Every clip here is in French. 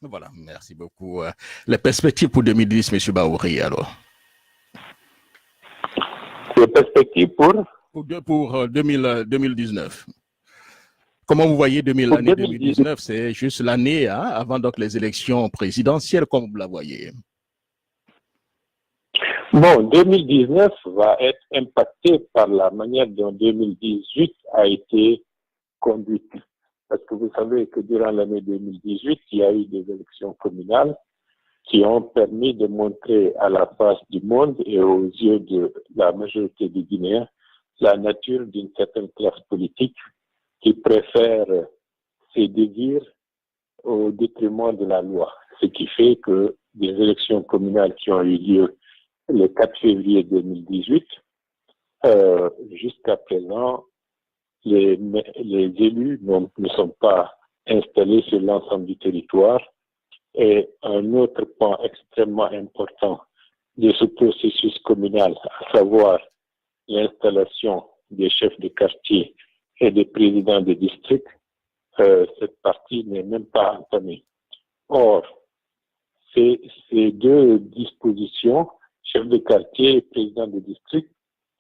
Voilà, merci beaucoup. Les perspectives pour 2010, M. Baouri, alors? Les perspectives Pour 2019. Comment vous voyez pour l'année 2010. 2019? C'est juste l'année avant donc les élections présidentielles, comme vous la voyez. Bon, 2019 va être impacté par la manière dont 2018 a été conduite. Parce que vous savez que durant l'année 2018, il y a eu des élections communales qui ont permis de montrer à la face du monde et aux yeux de la majorité des Guinéens la nature d'une certaine classe politique qui préfère ses désirs au détriment de la loi. Ce qui fait que des élections communales qui ont eu lieu le 4 février 2018, jusqu'à présent, les élus ne sont pas installés sur l'ensemble du territoire. Et un autre point extrêmement important de ce processus communal, à savoir l'installation des chefs de quartier et des présidents de district, cette partie n'est même pas entamée. Or, ces deux dispositions, chef de quartier et président de district,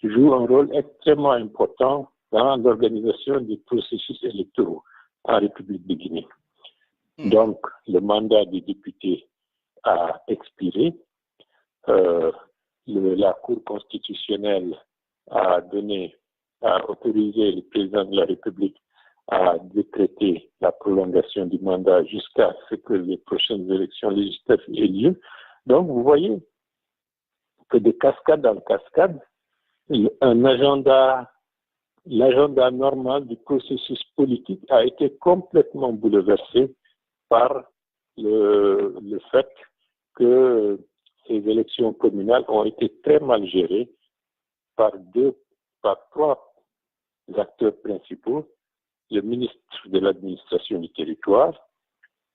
jouent un rôle extrêmement important dans l'organisation des processus électoraux en République de Guinée. Donc, le mandat des députés a expiré. La Cour constitutionnelle a autorisé le président de la République à décréter la prolongation du mandat jusqu'à ce que les prochaines élections législatives aient lieu. Donc, vous voyez que de cascade en cascade, l'agenda normal du processus politique a été complètement bouleversé par le fait que ces élections communales ont été très mal gérées par trois acteurs principaux: le ministre de l'administration du territoire,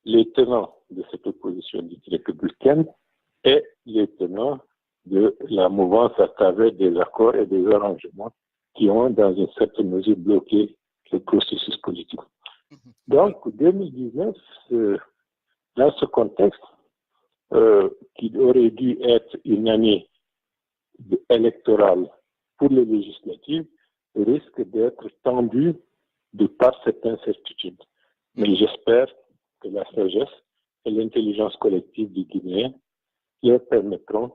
les tenants de cette opposition dite républicaine et les tenants de la mouvance à travers des accords et des arrangements qui ont, dans une certaine mesure, bloqué le processus politique. Donc, 2019, dans ce contexte, qui aurait dû être une année électorale pour les législatives, risque d'être tendu de par cette incertitude. Mais j'espère que la sagesse et l'intelligence collective du Guinéen leur permettront,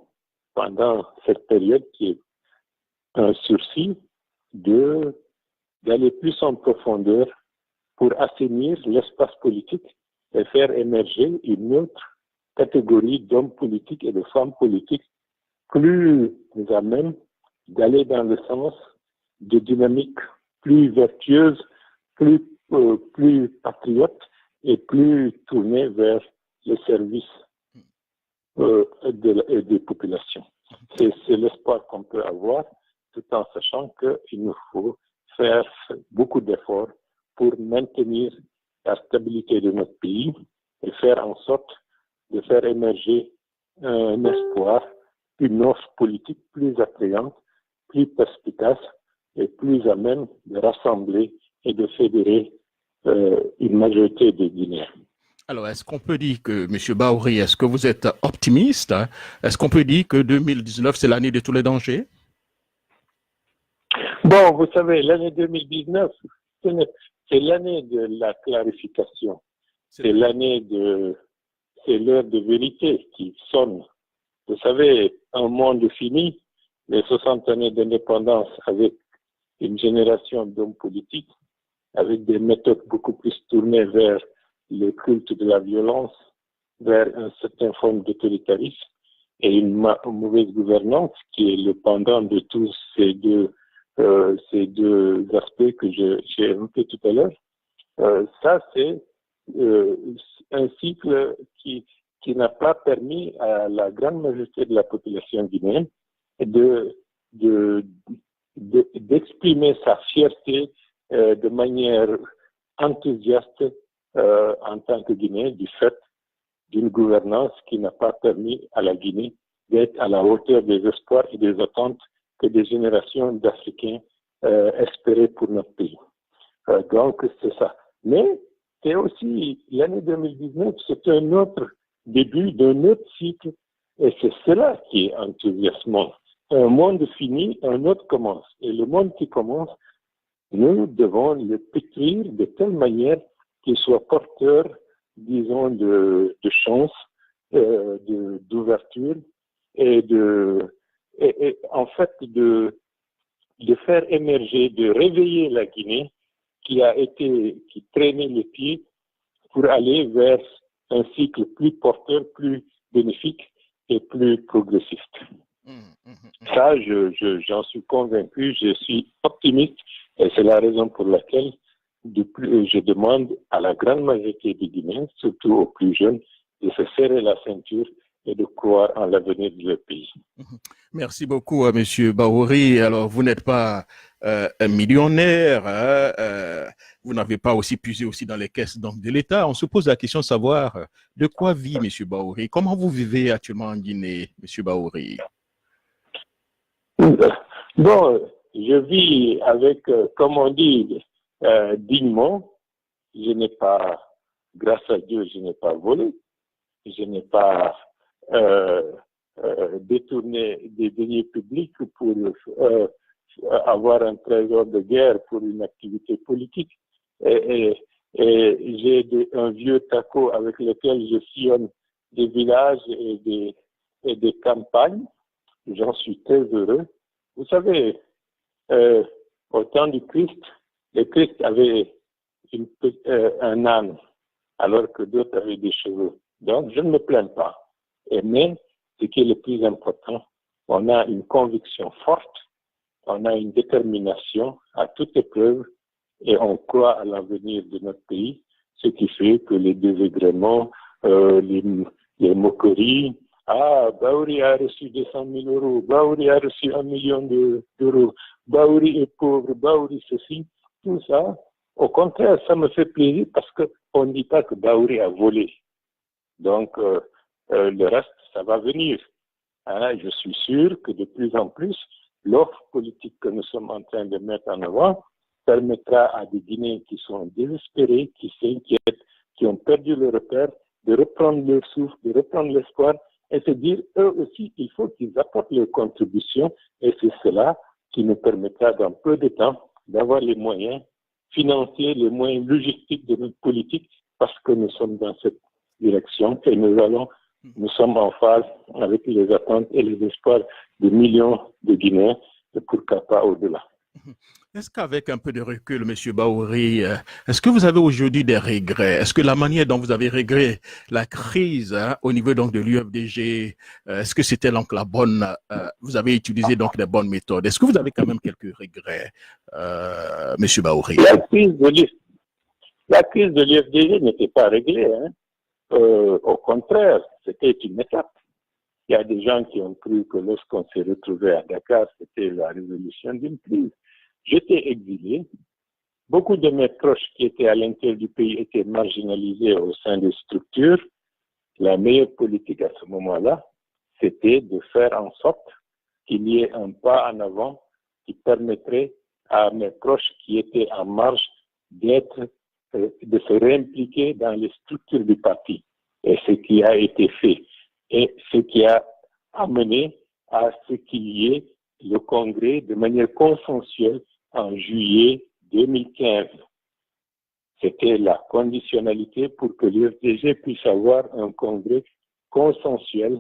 pendant cette période qui est un sursis, d'aller plus en profondeur pour assainir l'espace politique et faire émerger une autre catégorie d'hommes politiques et de femmes politiques plus à même d'aller dans le sens de dynamiques plus vertueuses, plus patriotes et plus tournées vers le service des populations. C'est l'espoir qu'on peut avoir, tout en sachant qu'il nous faut faire beaucoup d'efforts pour maintenir la stabilité de notre pays et faire en sorte de faire émerger un espoir, une offre politique plus attrayante, plus perspicace et plus à même de rassembler et de fédérer une majorité des Guinéens. Alors, est-ce qu'on peut dire que, M. Baouri, est-ce que vous êtes optimiste? Est-ce qu'on peut dire que 2019, c'est l'année de tous les dangers? Bon, vous savez, l'année 2019, c'est l'année de la clarification. C'est l'heure de vérité qui sonne. Vous savez, un monde fini, les 60 années d'indépendance avec une génération d'hommes politiques, avec des méthodes beaucoup plus tournées vers le culte de la violence, vers une certaine forme d'autoritarisme et une mauvaise gouvernance qui est le pendant de tous ces deux aspects que j'ai évoqués tout à l'heure. Ça, c'est un cycle qui n'a pas permis à la grande majorité de la population guinéenne d'exprimer sa fierté de manière enthousiaste en tant que Guinéen du fait d'une gouvernance qui n'a pas permis à la Guinée d'être à la hauteur des espoirs et des attentes que des générations d'Africains espéraient pour notre pays. Donc, c'est ça. Mais c'est aussi l'année 2019, c'est un autre début d'un autre cycle, et c'est cela qui est enthousiasmant. Un monde fini, un autre commence. Et le monde qui commence, nous devons le pétrir de telle manière qu'il soit porteur, disons, de chance, d'ouverture et en fait de faire émerger, de réveiller la Guinée qui traînait les pieds pour aller vers un cycle plus porteur, plus bénéfique et plus progressiste. Ça, j'en suis convaincu, je suis optimiste et c'est la raison pour laquelle je demande à la grande majorité des Guinéens, surtout aux plus jeunes, de se serrer la ceinture et de croire en l'avenir de leur pays. Merci beaucoup, M. Bahouri. Alors, vous n'êtes pas un millionnaire, hein, vous n'avez pas aussi puisé aussi dans les caisses de l'État. On se pose la question de savoir de quoi vit M. Bahouri. Comment vous vivez actuellement en Guinée, M. Bahouri? Bon, je vis avec, comme on dit, dignement. Je n'ai pas, grâce à Dieu, je n'ai pas volé. Je n'ai pas détourné des deniers publics pour avoir un trésor de guerre pour une activité politique. Et j'ai un vieux taco avec lequel je sillonne des villages et des campagnes. J'en suis très heureux. Vous savez, au temps du Christ, le Christ avait un âne, alors que d'autres avaient des cheveux. Donc, je ne me plains pas. Mais, ce qui est le plus important, on a une conviction forte, on a une détermination à toute épreuve et on croit à l'avenir de notre pays, ce qui fait que les désagréments, les moqueries, Bahouri a reçu 200 000 euros, Bahouri a reçu 1 million d'euros, Bahouri est pauvre, Bahouri ceci, tout ça. Au contraire, ça me fait plaisir parce qu'on ne dit pas que Bahouri a volé. Donc, le reste, ça va venir. Je suis sûr que de plus en plus, l'offre politique que nous sommes en train de mettre en avant permettra à des Guinéens qui sont désespérés, qui s'inquiètent, qui ont perdu le repère, de reprendre leur souffle, de reprendre l'espoir et se dire, eux aussi, il faut qu'ils apportent leur contribution et c'est cela qui nous permettra dans peu de temps d'avoir les moyens financiers, les moyens logistiques de notre politique parce que nous sommes dans cette direction et nous sommes en phase avec les attentes et les espoirs de millions de Guinéens et pourquoi pas au-delà. Est-ce qu'avec un peu de recul, M. Bahouri, est-ce que vous avez aujourd'hui des regrets? Est-ce que la manière dont vous avez réglé la crise au niveau donc de l'UFDG, est-ce que c'était donc la bonne, vous avez utilisé donc les bonnes méthodes? Est-ce que vous avez quand même quelques regrets, M. Bahouri? La crise de l'UFDG n'était pas réglée. Au contraire, c'était une étape. Il y a des gens qui ont cru que lorsqu'on s'est retrouvé à Dakar, c'était la résolution d'une crise. J'étais exilé. Beaucoup de mes proches qui étaient à l'intérieur du pays étaient marginalisés au sein des structures. La meilleure politique à ce moment-là, c'était de faire en sorte qu'il y ait un pas en avant qui permettrait à mes proches qui étaient en marge de se réimpliquer dans les structures du parti. Et ce qui a été fait. Et ce qui a amené à ce qu'il y ait le congrès de manière consensuelle en juillet 2015. C'était la conditionnalité pour que l'UFDG puisse avoir un congrès consensuel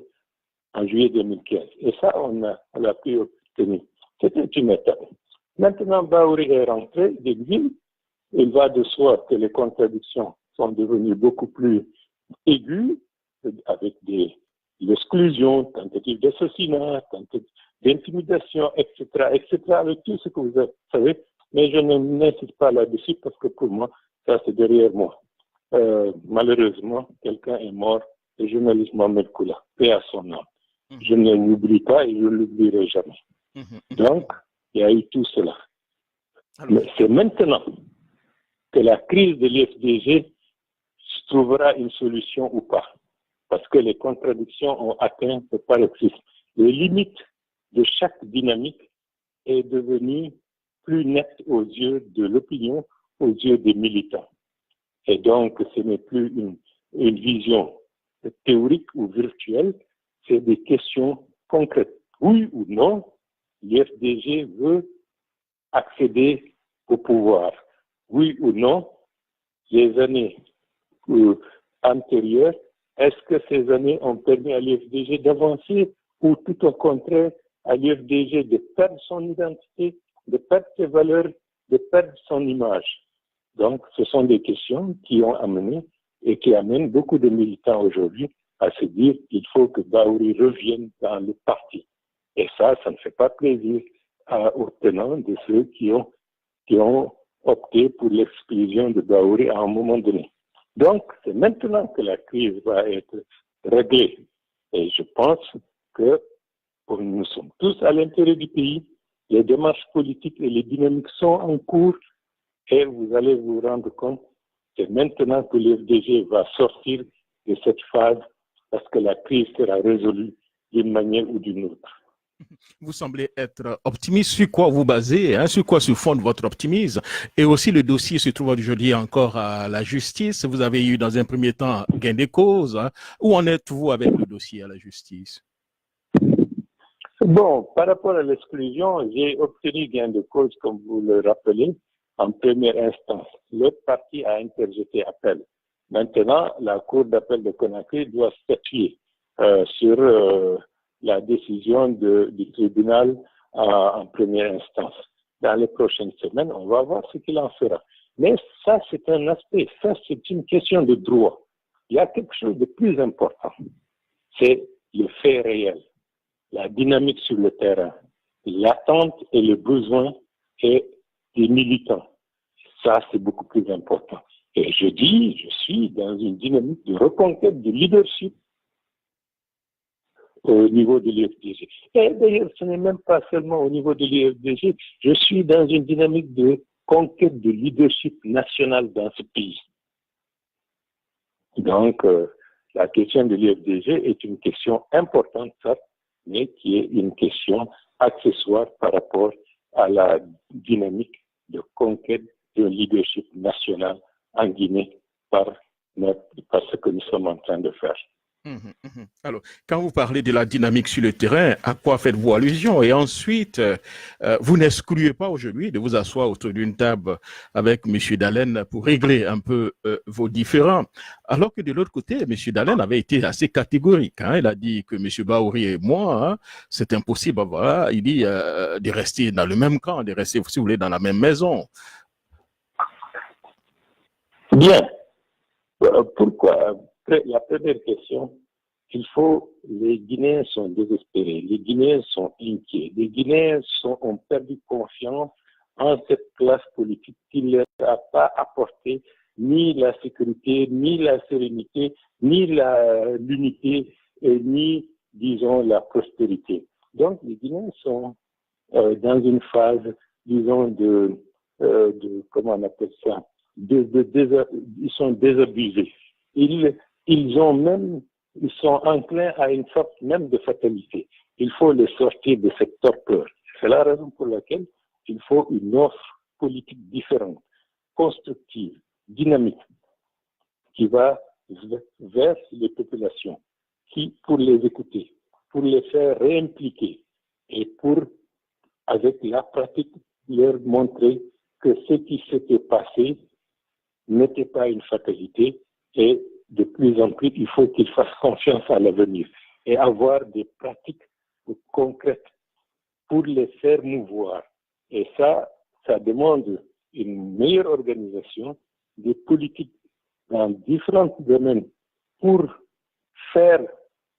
en juillet 2015. Et ça, on l'a pu obtenir. C'était une étape. Maintenant, Bahouri est rentré d'exil. Il va de soi que les contradictions sont devenues beaucoup plus aiguës, avec l'exclusion, tentative d'assassinat, tentative d'intimidation, etc., avec tout ce que vous savez. Mais je n'insiste pas là-dessus parce que pour moi, ça c'est derrière moi. Malheureusement, quelqu'un est mort, le journaliste Mohamed Koula, paix à son âme. Je ne l'oublie pas et je ne l'oublierai jamais. Donc, il y a eu tout cela. Mais c'est maintenant que la crise de l'UFDG trouvera une solution ou pas. Parce que les contradictions ont atteint le paroxysme. Les limites de chaque dynamique est devenue plus nette aux yeux de l'opinion, aux yeux des militants. Et donc, ce n'est plus une vision théorique ou virtuelle, c'est des questions concrètes. Oui ou non, l'IFDG veut accéder au pouvoir. Oui ou non, les années antérieures, est-ce que ces années ont permis à l'IFDG d'avancer ou tout au contraire à l'IFDG de perdre son identité, de perdre ses valeurs, de perdre son image? Donc, ce sont des questions qui ont amené et qui amènent beaucoup de militants aujourd'hui à se dire qu'il faut que Bahouri revienne dans le parti. Et ça ne fait pas plaisir aux tenants de ceux qui ont opté pour l'exclusion de Bahouri à un moment donné. Donc, c'est maintenant que la crise va être réglée. Et je pense que nous sommes tous à l'intérieur du pays, les démarches politiques et les dynamiques sont en cours et vous allez vous rendre compte que maintenant que l'FDG va sortir de cette phase parce que la crise sera résolue d'une manière ou d'une autre. Vous semblez être optimiste. Sur quoi vous basez, sur quoi se fonde votre optimisme? Et aussi, le dossier se trouve aujourd'hui encore à la justice. Vous avez eu dans un premier temps gain de cause. Où en êtes-vous avec le dossier à la justice? Bon, par rapport à l'exclusion, j'ai obtenu gain de cause, comme vous le rappelez, en première instance. L'autre partie a interjeté appel. Maintenant, la Cour d'appel de Conakry doit statuer sur la décision du tribunal en première instance. Dans les prochaines semaines, on va voir ce qu'il en fera. Mais ça, c'est un aspect, ça, c'est une question de droit. Il y a quelque chose de plus important, c'est le fait réel, la dynamique sur le terrain, l'attente et le besoin des militants. Ça, c'est beaucoup plus important. Et je suis dans une dynamique de reconquête de leadership au niveau de l'IFDG. Et d'ailleurs, ce n'est même pas seulement au niveau de l'IFDG, je suis dans une dynamique de conquête de leadership national dans ce pays. Donc, la question de l'IFDG est une question importante, certes, mais qui est une question accessoire par rapport à la dynamique de conquête de leadership national en Guinée par ce que nous sommes en train de faire. Alors, quand vous parlez de la dynamique sur le terrain, à quoi faites-vous allusion? Et ensuite, vous n'excluez pas aujourd'hui de vous asseoir autour d'une table avec M. Dalein pour régler un peu vos différends. Alors que de l'autre côté, M. Dalein avait été assez catégorique. Il a dit que M. Bahouri et moi, c'est impossible. Voilà, il dit de rester dans le même camp, de rester, si vous voulez, dans la même maison. Bien. Pourquoi? La première question, les Guinéens sont désespérés, les Guinéens sont inquiets, les Guinéens ont perdu confiance en cette classe politique qui ne leur a pas apporté ni la sécurité, ni la sérénité, ni l'unité, ni, disons, la prospérité. Donc, les Guinéens sont dans une phase, disons, comment on appelle ça, ils sont désabusés. Ils sont enclins à une sorte même de fatalité. Il faut les sortir de cette torpeur. C'est la raison pour laquelle il faut une offre politique différente, constructive, dynamique, qui va vers les populations, pour les écouter, pour les faire réimpliquer et pour, avec la pratique, leur montrer que ce qui s'était passé n'était pas une fatalité et de plus en plus, il faut qu'ils fassent confiance à l'avenir et avoir des pratiques concrètes pour les faire mouvoir. Et ça demande une meilleure organisation, des politiques dans différents domaines pour faire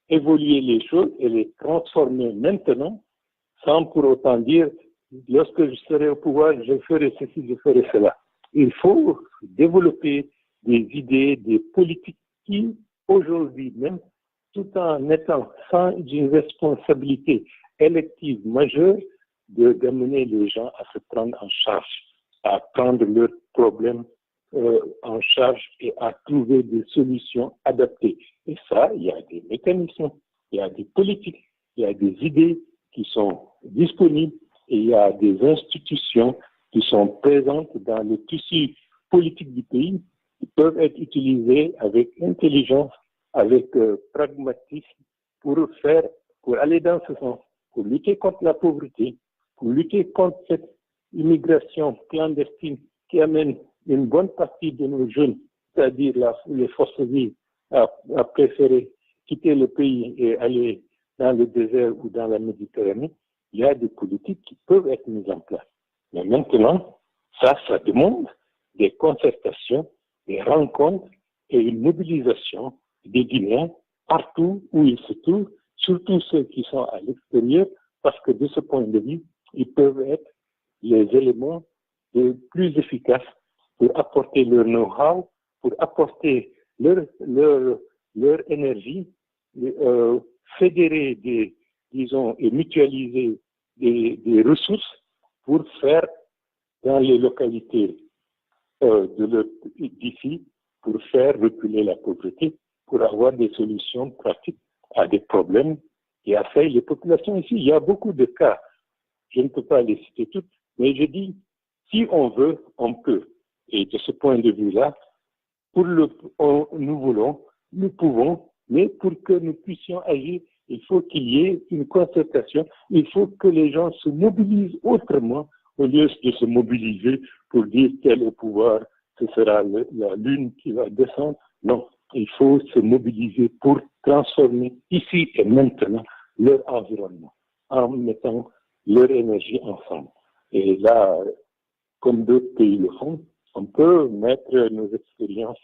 évoluer les choses et les transformer maintenant, sans pour autant dire, lorsque je serai au pouvoir, je ferai ceci, je ferai cela. Il faut développer des idées, des politiques qui, aujourd'hui même, tout en étant sans une responsabilité élective majeure, d'amener les gens à se prendre en charge, à prendre leurs problèmes en charge et à trouver des solutions adaptées. Et ça, il y a des mécanismes, il y a des politiques, il y a des idées qui sont disponibles et il y a des institutions qui sont présentes dans le tissu politique du pays qui peuvent être utilisés avec intelligence, avec pragmatisme pour aller dans ce sens, pour lutter contre la pauvreté, pour lutter contre cette immigration clandestine qui amène une bonne partie de nos jeunes, c'est-à-dire les forces vives, à préférer quitter le pays et aller dans le désert ou dans la Méditerranée. Il y a des politiques qui peuvent être mises en place. Mais maintenant, ça demande des concertations, des rencontres et une mobilisation des Guinéens partout où ils se trouvent, surtout ceux qui sont à l'extérieur, parce que de ce point de vue, ils peuvent être les éléments les plus efficaces pour apporter leur know-how, pour apporter leur énergie, fédérer et mutualiser des ressources pour faire dans les localités d'ici, pour faire reculer la pauvreté, pour avoir des solutions pratiques à des problèmes qui affectent les populations ici. Il y a beaucoup de cas, je ne peux pas les citer toutes, mais je dis, si on veut, on peut. Et de ce point de vue-là, nous voulons, nous pouvons, mais pour que nous puissions agir, il faut qu'il y ait une concertation, il faut que les gens se mobilisent autrement au lieu de se mobiliser pour dire tel au pouvoir, ce sera la lune qui va descendre. Non, il faut se mobiliser pour transformer ici et maintenant leur environnement en mettant leur énergie ensemble. Et là, comme d'autres pays le font, on peut mettre nos expériences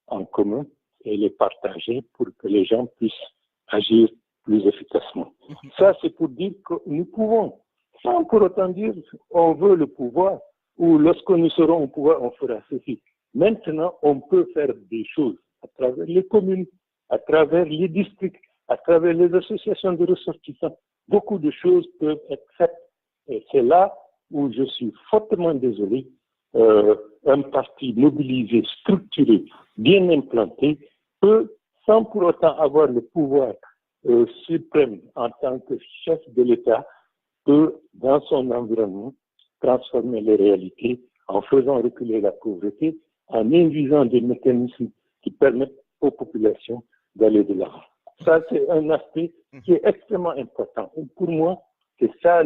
en commun et les partager pour que les gens puissent agir plus efficacement. Ça, c'est pour dire que nous pouvons, sans pour autant dire on veut le pouvoir ou lorsque nous serons au pouvoir, on fera ceci. Maintenant, on peut faire des choses à travers les communes, à travers les districts, à travers les associations de ressortissants. Beaucoup de choses peuvent être faites. Et c'est là où je suis fortement désolé. Un parti mobilisé, structuré, bien implanté, peut, sans pour autant avoir le pouvoir suprême en tant que chef de l'État, peut, dans son environnement, transformer les réalités en faisant reculer la pauvreté, en induisant des mécanismes qui permettent aux populations d'aller de l'avant. Ça, c'est un aspect qui est extrêmement important. Et pour moi, c'est ça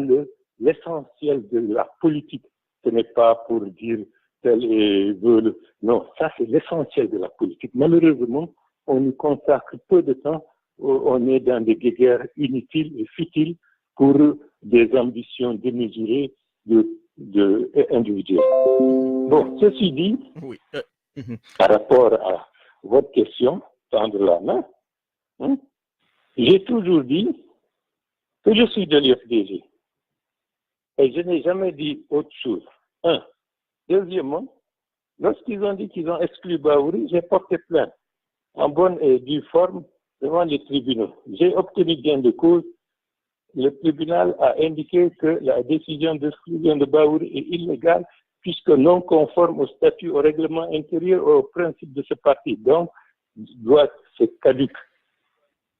l'essentiel de la politique. Ce n'est pas pour dire tel et veut. Non, ça, c'est l'essentiel de la politique. Malheureusement, on y consacre peu de temps. On est dans des guerres inutiles et futiles pour des ambitions démesurées individuelles. Bon, ceci dit, Oui. par rapport à votre question, tendre la main, j'ai toujours dit que je suis de l'UFDG. Et je n'ai jamais dit autre chose. Deuxièmement, lorsqu'ils ont dit qu'ils ont exclu Baouri, j'ai porté plainte en bonne et due forme devant les tribunaux. J'ai obtenu gain de cause. Le tribunal a indiqué que la décision d'exclusion de Baouri est illégale puisque non conforme au statut, au règlement intérieur, au principe de ce parti. Donc, c'est caduc.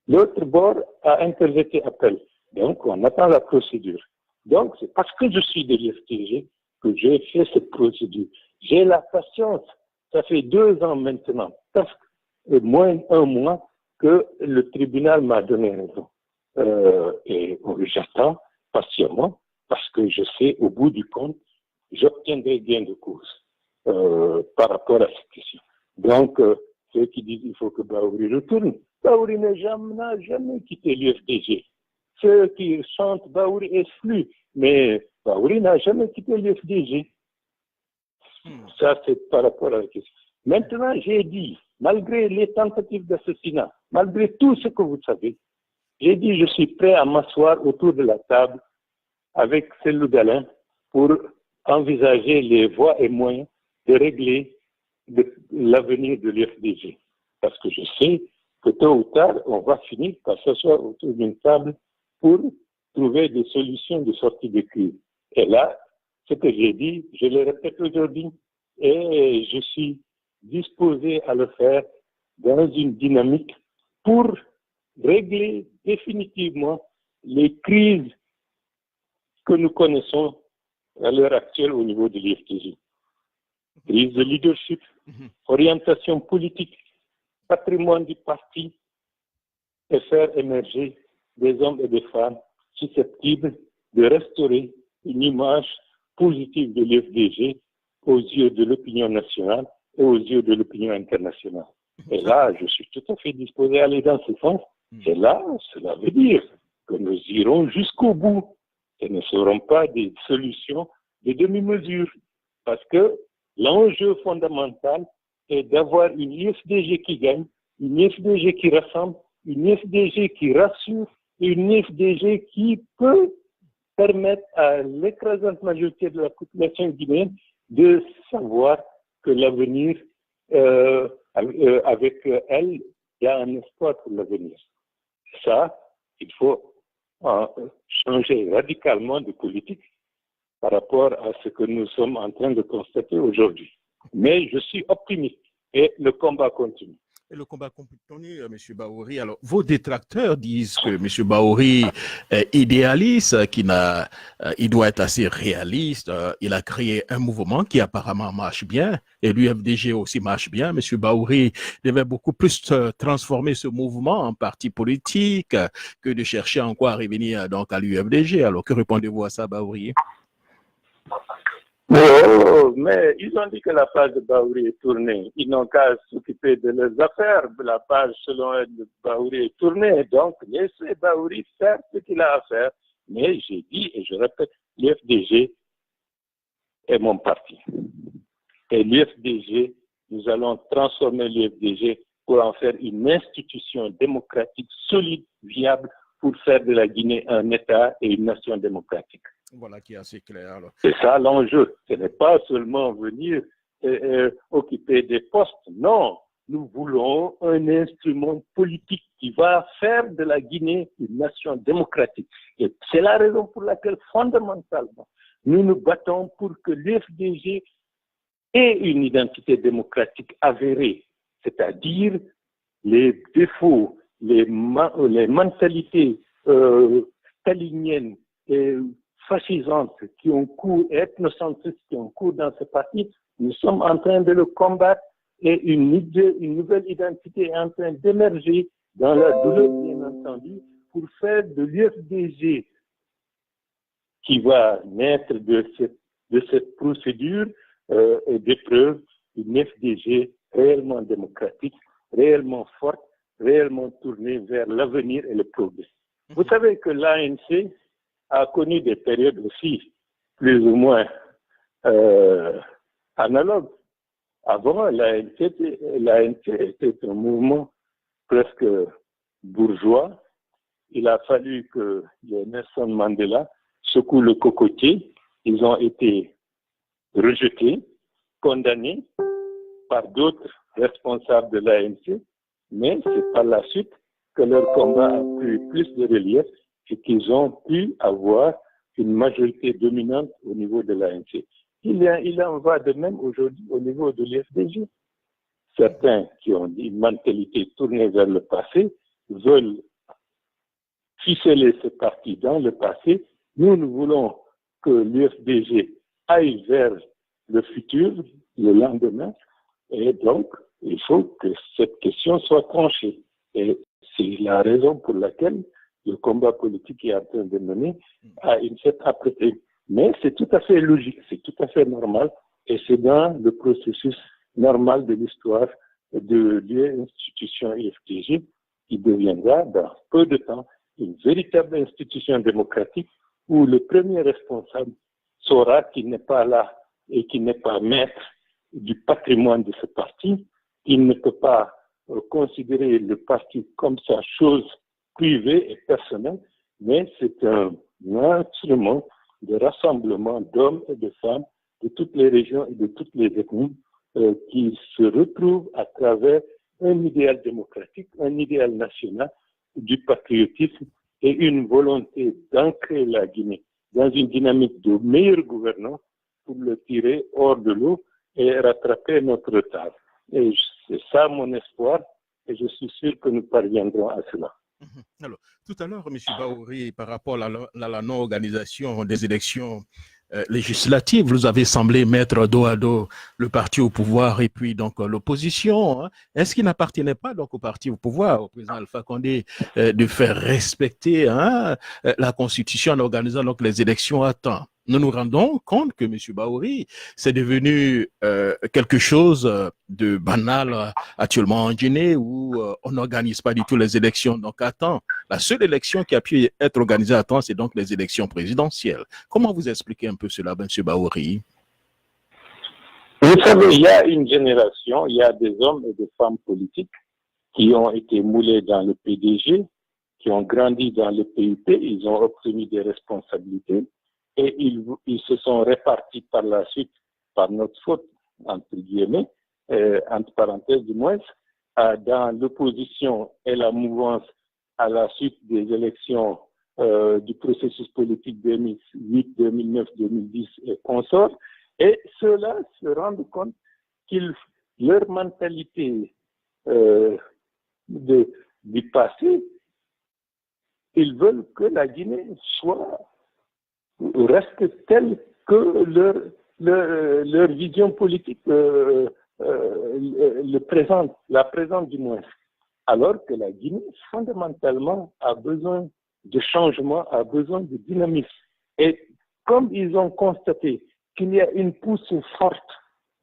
L'autre bord a interjeté appel. Donc, on attend la procédure. Donc, c'est parce que je suis de l'UFDG que j'ai fait cette procédure. J'ai la patience. Ça fait 2 ans maintenant, presque moins d'1 mois, que le tribunal m'a donné raison. Et j'attends patiemment parce que je sais, au bout du compte, j'obtiendrai gain de cause par rapport à cette question. Donc, ceux qui disent qu'il faut que Baouri retourne, Baouri n'a jamais quitté l'UFDG. Ceux qui chantent Baouri exclu, mais Baouri n'a jamais quitté l'UFDG. Ça, c'est par rapport à la question. Maintenant, j'ai dit, malgré les tentatives d'assassinat, malgré tout ce que vous savez, j'ai dit je suis prêt à m'asseoir autour de la table avec Cellou Dalein pour envisager les voies et moyens de régler l'avenir de l'UFDG. Parce que je sais que tôt ou tard, on va finir par s'asseoir autour d'une table pour trouver des solutions de sortie de crise. Et là, ce que j'ai dit, je le répète aujourd'hui, et je suis disposé à le faire dans une dynamique pour régler définitivement les crises que nous connaissons à l'heure actuelle au niveau de l'UFDG. prise de leadership, orientation politique, patrimoine du parti, et faire émerger des hommes et des femmes susceptibles de restaurer une image positive de l'UFDG aux yeux de l'opinion nationale et aux yeux de l'opinion internationale. Et là, je suis tout à fait disposé à aller dans ce sens. Et là, cela veut dire que nous irons jusqu'au bout et ne serons pas des solutions de demi-mesure. Parce que l'enjeu fondamental est d'avoir une IFDG qui gagne, une IFDG qui rassemble, une IFDG qui rassure, une IFDG qui peut permettre à l'écrasante majorité de la population guinéenne de savoir que l'avenir, avec elle, il y a un espoir pour l'avenir. Ça, il faut changer radicalement de politique par rapport à ce que nous sommes en train de constater aujourd'hui. Mais je suis optimiste et le combat continue. Et le combat continue, M. Bahouri. Alors, vos détracteurs disent que M. Bahouri est idéaliste, il doit être assez réaliste. Il a créé un mouvement qui apparemment marche bien, et l'UFDG aussi marche bien. M. Bahouri devait beaucoup plus transformer ce mouvement en parti politique que de chercher encore à revenir donc à l'UFDG. Alors, que répondez-vous à ça, Bahouri? Oh, mais ils ont dit que la page de Bahouri est tournée. Ils n'ont qu'à s'occuper de leurs affaires. La page, selon eux, de Bahouri est tournée. Donc, laissez Bahouri faire ce qu'il a à faire. Mais j'ai dit, et je répète, l'UFDG est mon parti. Et l'UFDG, nous allons transformer l'UFDG pour en faire une institution démocratique solide, viable, pour faire de la Guinée un État et une nation démocratique. Voilà qui est assez clair. Alors. C'est ça l'enjeu. Ce n'est pas seulement venir occuper des postes. Non, nous voulons un instrument politique qui va faire de la Guinée une nation démocratique. Et c'est la raison pour laquelle, fondamentalement, nous nous battons pour que l'UFDG ait une identité démocratique avérée, c'est-à-dire les défauts, les mentalités staliniennes et fascisantes qui ont cours, ethnocentristes qui ont cours dans ce parti, nous sommes en train de le combattre et une nouvelle identité est en train d'émerger dans la douleur, bien entendu, pour faire de l'UFDG qui va naître de cette procédure et d'épreuve une FDG réellement démocratique, réellement forte, réellement tournée vers l'avenir et le progrès. Vous savez que l'ANC a connu des périodes aussi plus ou moins analogues. Avant, l'ANC était un mouvement presque bourgeois. Il a fallu que Nelson Mandela secoue le cocotier. Ils ont été rejetés, condamnés par d'autres responsables de l'ANC, mais c'est par la suite que leur combat a pris plus de relief et qu'ils ont pu avoir une majorité dominante au niveau de l'ANC. Il en va de même aujourd'hui au niveau de l'UFDG. Certains qui ont une mentalité tournée vers le passé veulent ficeler ce parti dans le passé. Nous voulons que l'UFDG aille vers le futur, le lendemain, et donc il faut que cette question soit tranchée. Et c'est la raison pour laquelle le combat politique est en train de mener à une cette apprêtée. Mais c'est tout à fait logique, c'est tout à fait normal, et c'est dans le processus normal de l'histoire de l'institution IFDG qui deviendra dans peu de temps une véritable institution démocratique où le premier responsable saura qu'il n'est pas là et qu'il n'est pas maître du patrimoine de ce parti. Il ne peut pas considérer le parti comme sa chose privée et personnelle, mais c'est un instrument de rassemblement d'hommes et de femmes de toutes les régions et de toutes les ethnies qui se retrouvent à travers un idéal démocratique, un idéal national, du patriotisme et une volonté d'ancrer la Guinée dans une dynamique de meilleure gouvernance pour le tirer hors de l'eau et rattraper notre retard. Et c'est ça mon espoir et je suis sûr que nous parviendrons à cela. Alors, tout à l'heure, M. Bahouri, par rapport à la non-organisation des élections législatives. Vous avez semblé mettre dos à dos le parti au pouvoir et puis donc l'opposition. Hein. Est-ce qu'il n'appartenait pas donc au parti au pouvoir, au président Alpha Condé, de faire respecter la Constitution en organisant donc les élections à temps? Nous nous rendons compte que M. Bahouri, c'est devenu quelque chose de banal actuellement en Guinée où on n'organise pas du tout les élections donc à temps. La seule élection qui a pu être organisée à temps, c'est donc les élections présidentielles. Comment vous expliquez un peu cela, M. Bahouri? Vous savez, il y a une génération, il y a des hommes et des femmes politiques qui ont été moulés dans le PDG, qui ont grandi dans le PUP, ils ont obtenu des responsabilités et ils se sont répartis par la suite, par notre faute, entre guillemets, entre parenthèses du moins, dans l'opposition et la mouvance à la suite des élections du processus politique 2008, 2009, 2010 et consorts. Et ceux-là se rendent compte que leur mentalité du passé, ils veulent que la Guinée reste telle que leur vision politique la présente du moins. Alors que la Guinée, fondamentalement, a besoin de changement, a besoin de dynamisme. Et comme ils ont constaté qu'il y a une pousse forte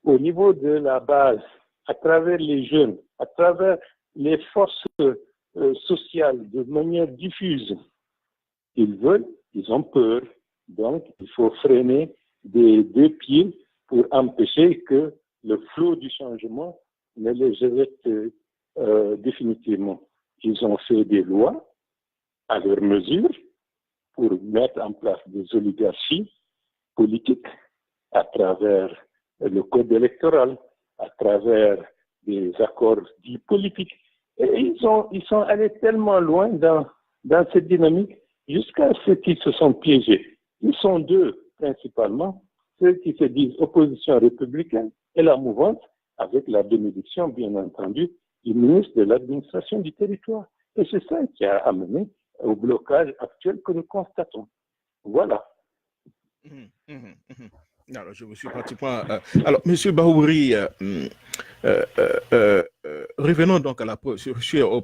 au niveau de la base, à travers les jeunes, à travers les forces sociales de manière diffuse, ils ont peur. Donc, il faut freiner des deux pieds pour empêcher que le flot du changement ne les jette définitivement. Ils ont fait des lois à leur mesure pour mettre en place des oligarchies politiques à travers le code électoral, à travers des accords dits politiques. Et ils sont allés tellement loin dans cette dynamique jusqu'à ce qu'ils se sont piégés. Ils sont deux, principalement, ceux qui se disent opposition républicaine et la mouvance, avec la bénédiction, bien entendu, du ministre de l'administration du territoire. Et c'est ça qui a amené au blocage actuel que nous constatons. Voilà. Alors, je vous suis pratiquement. Alors, M. Bahouri, revenons donc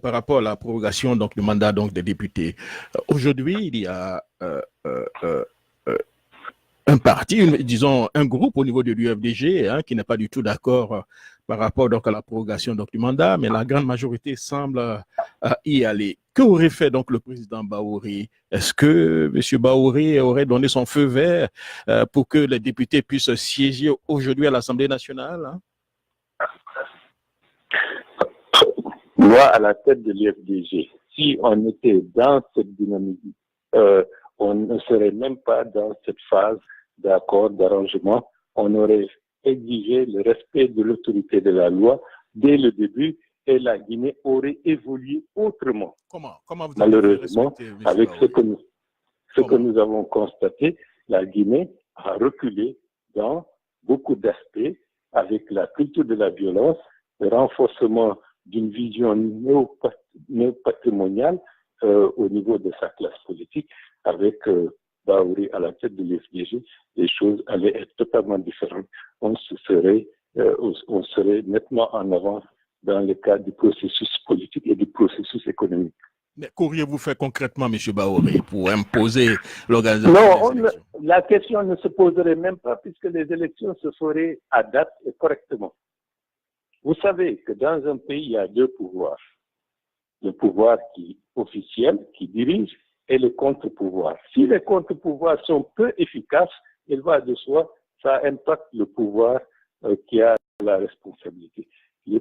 par rapport à la prorogation donc, du mandat donc, des députés. Aujourd'hui, il y a un parti, disons un groupe au niveau de l'UFDG qui n'est pas du tout d'accord par rapport donc, à la prorogation donc, du mandat, mais la grande majorité semble y aller. Qu'aurait fait donc le président Bahouri? Est-ce que M. Bahouri aurait donné son feu vert pour que les députés puissent siéger aujourd'hui à l'Assemblée nationale? Moi, à la tête de l'UFDG, si on était dans cette dynamique, on ne serait même pas dans cette phase d'accord, d'arrangement. On aurait exigé le respect de l'autorité de la loi dès le début et la Guinée aurait évolué autrement. Comment vous Malheureusement, avec ce que nous avons constaté, la Guinée a reculé dans beaucoup d'aspects avec la culture de la violence, le renforcement d'une vision néo-patrimoniale au niveau de sa classe politique, avec Bahouri à la tête de l'UFDG, les choses allaient être totalement différentes. On serait nettement en avance dans le cadre du processus politique et du processus économique. Mais qu'auriez-vous fait concrètement, M. Bahouri, pour imposer l'organisation des élections? La question ne se poserait même pas puisque les élections se feraient à date et correctement. Vous savez que dans un pays, il y a deux pouvoirs. Le pouvoir officiel qui dirige et le contre-pouvoir. Si les contre-pouvoirs sont peu efficaces, il va de soi, ça impacte le pouvoir qui a la responsabilité. Les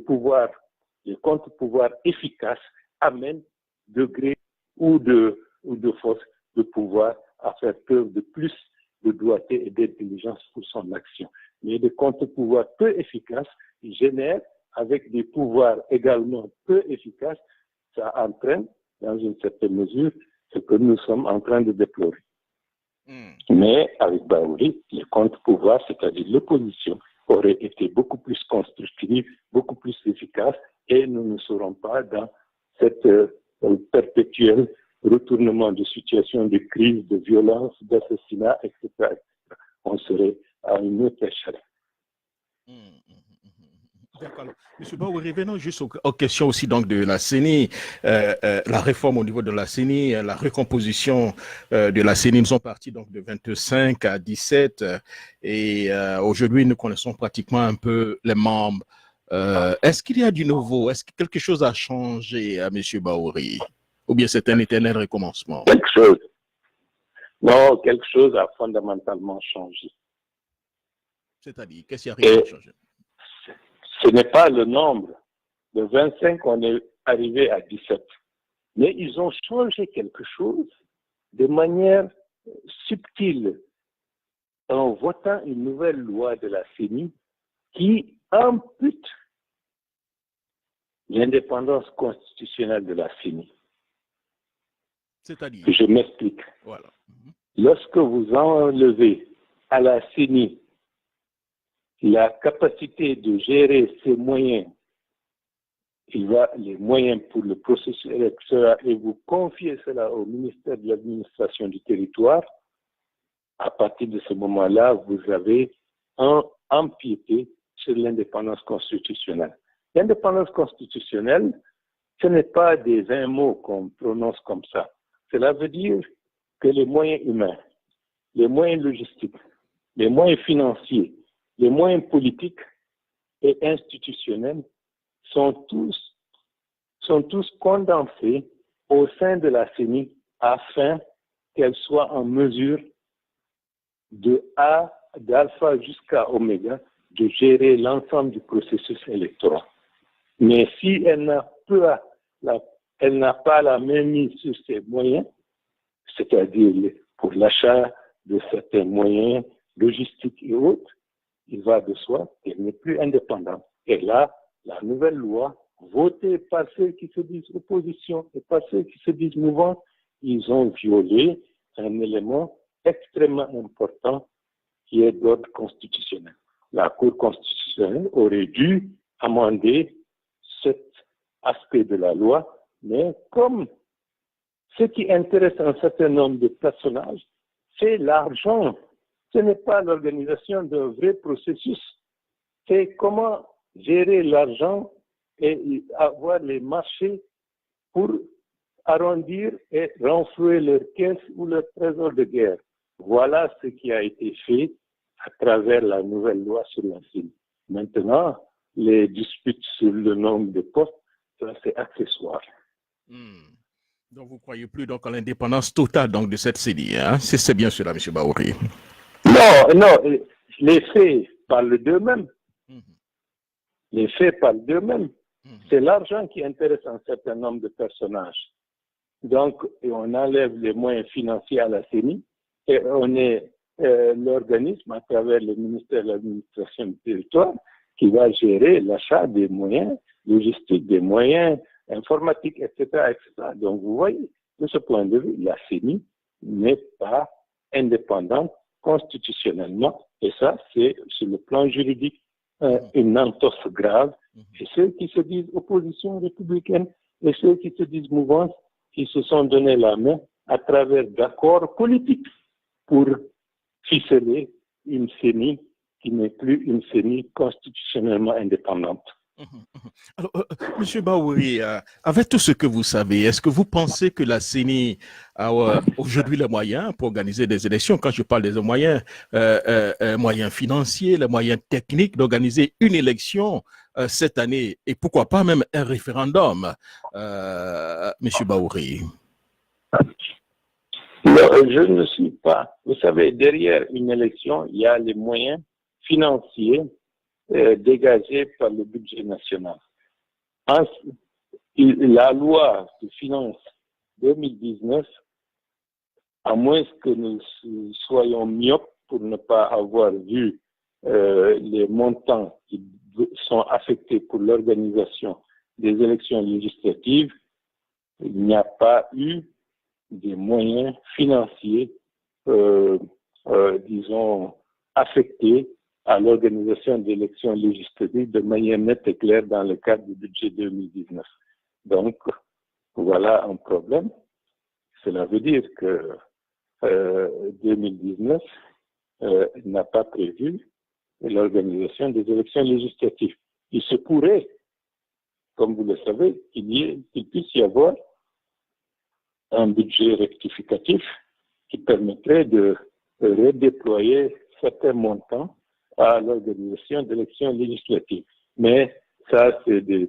contre-pouvoirs efficaces amènent de gré ou de force de pouvoir à faire preuve de plus de doigté et d'intelligence pour son action. Mais les contre-pouvoirs peu efficaces génèrent, avec des pouvoirs également peu efficaces, ça entraîne, dans une certaine mesure, ce que nous sommes en train de déplorer. Mais avec Bahouri, les contre-pouvoirs, c'est-à-dire l'opposition, auraient été beaucoup plus constructifs, beaucoup plus efficaces, et nous ne serons pas dans cette perpétuel retournement de situation de crise, de violence, d'assassinat, etc. on serait à une autre échelle. D'accord. Monsieur Baouri, revenons juste aux questions aussi donc de la CENI, la réforme au niveau de la CENI, la recomposition de la CENI. Nous sommes partis donc de 25 à 17 et aujourd'hui nous connaissons pratiquement un peu les membres. Est-ce qu'il y a du nouveau? Est-ce que quelque chose a changé à Monsieur Baouri? Ou bien c'est un éternel recommencement? Quelque chose. Non, quelque chose a fondamentalement changé. C'est-à-dire, qu'est-ce qui a réellement changé? Ce n'est pas le nombre. De 25, on est arrivé à 17. Mais ils ont changé quelque chose de manière subtile en votant une nouvelle loi de la CENI qui ampute l'indépendance constitutionnelle de la CENI. C'est-à-dire? Je m'explique. Voilà. Lorsque vous enlevez à la CENI la capacité de gérer ses moyens, les moyens pour le processus électoral, et vous confiez cela au ministère de l'administration du territoire, à partir de ce moment-là, vous avez empiété sur l'indépendance constitutionnelle. L'indépendance constitutionnelle, ce n'est pas des 20 mots qu'on prononce comme ça. Cela veut dire que les moyens humains, les moyens logistiques, les moyens financiers, les moyens politiques et institutionnels sont tous condensés au sein de la CENI afin qu'elle soit en mesure d'alpha jusqu'à oméga, de gérer l'ensemble du processus électoral. Mais si elle n'a pas la main mise sur ses moyens, c'est-à-dire pour l'achat de certains moyens logistiques et autres, il va de soi qu'elle n'est plus indépendante. Et là, la nouvelle loi, votée par ceux qui se disent opposition et par ceux qui se disent mouvance, ils ont violé un élément extrêmement important qui est d'ordre constitutionnel. La Cour constitutionnelle aurait dû amender cet aspect de la loi, mais comme ce qui intéresse un certain nombre de personnages, c'est l'argent. Ce n'est pas l'organisation d'un vrai processus. C'est comment gérer l'argent et avoir les marchés pour arrondir et renflouer leur caisse ou leur trésor de guerre. Voilà ce qui a été fait à travers la nouvelle loi sur la CENI. Maintenant, les disputes sur le nombre de postes, ça c'est accessoire. Donc vous ne croyez plus donc à l'indépendance totale donc, de cette CENI, hein? C'est bien cela, M. Baouri. Non, les faits parlent d'eux-mêmes. Les faits parlent d'eux-mêmes. C'est l'argent qui intéresse un certain nombre de personnages. Donc, on enlève les moyens financiers à la CENI et on est l'organisme à travers le ministère de l'administration du territoire qui va gérer l'achat des moyens logistiques, des moyens informatiques, etc., etc. Donc, vous voyez, de ce point de vue, la CENI n'est pas indépendante constitutionnellement. Et ça, c'est sur le plan juridique une entorse grave. Et ceux qui se disent opposition républicaine et ceux qui se disent mouvance, qui se sont donné la main à travers d'accords politiques pour ficeler une CENI qui n'est plus une CENI constitutionnellement indépendante. Alors, M. Baouri, avec tout ce que vous savez, est-ce que vous pensez que la CENI a aujourd'hui les moyens pour organiser des élections? Quand je parle des moyens, moyens financiers, les moyens techniques d'organiser une élection cette année et pourquoi pas même un référendum, M. Baouri? Non, je ne suis pas. Vous savez, derrière une élection, il y a les moyens financiers dégagés par le budget national. La loi de finances 2019, à moins que nous soyons myopes pour ne pas avoir vu les montants qui sont affectés pour l'organisation des élections législatives, il n'y a pas eu des moyens financiers, disons, affectés à l'organisation d'élections législatives de manière nette et claire dans le cadre du budget 2019. Donc, voilà un problème. Cela veut dire que 2019, n'a pas prévu l'organisation des élections législatives. Il se pourrait, comme vous le savez, qu'il puisse y avoir un budget rectificatif qui permettrait de redéployer certains montants à l'organisation d'élections législatives. Mais ça, c'est des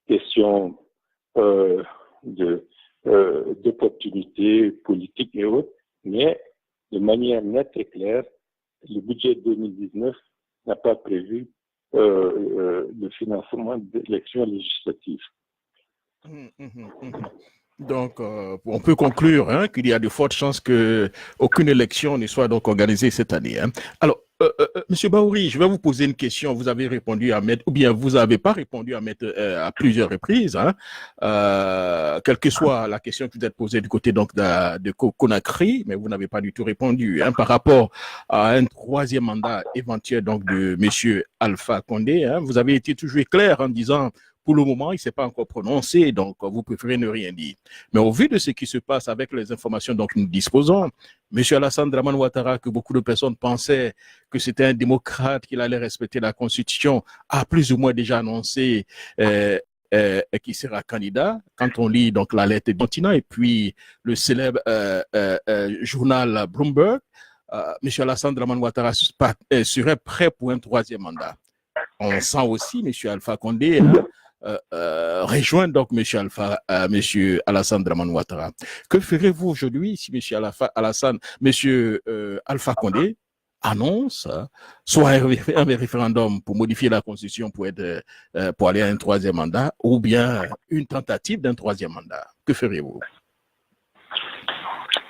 questions d'opportunités politiques et autres. Mais de manière nette et claire, le budget 2019 n'a pas prévu le financement d'élections législatives. Donc, on peut conclure qu'il y a de fortes chances qu'aucune élection ne soit donc organisée cette année. Alors, Monsieur Bahouri, je vais vous poser une question. Vous avez répondu à Maître, ou bien vous n'avez pas répondu à Maître à plusieurs reprises, quelle que soit la question que vous êtes posée du côté donc de Conakry, mais vous n'avez pas du tout répondu par rapport à un troisième mandat éventuel donc de Monsieur Alpha Condé. Vous avez été toujours clair en disant pour le moment, il ne s'est pas encore prononcé, donc vous préférez ne rien dire. Mais au vu de ce qui se passe avec les informations dont nous disposons, M. Alassane Dramane Ouattara, que beaucoup de personnes pensaient que c'était un démocrate, qu'il allait respecter la Constitution, a plus ou moins déjà annoncé qu'il sera candidat. Quand on lit donc la lettre de continent et puis le célèbre journal Bloomberg, M. Alassane Dramane Ouattara serait prêt pour un troisième mandat. On sent aussi M. Alpha Condé rejoindre donc M. Alassane Dramane Ouattara. Que ferez-vous aujourd'hui si M. Alpha Condé annonce soit un référendum pour modifier la Constitution pour aller à un troisième mandat ou bien une tentative d'un troisième mandat? Que ferez-vous?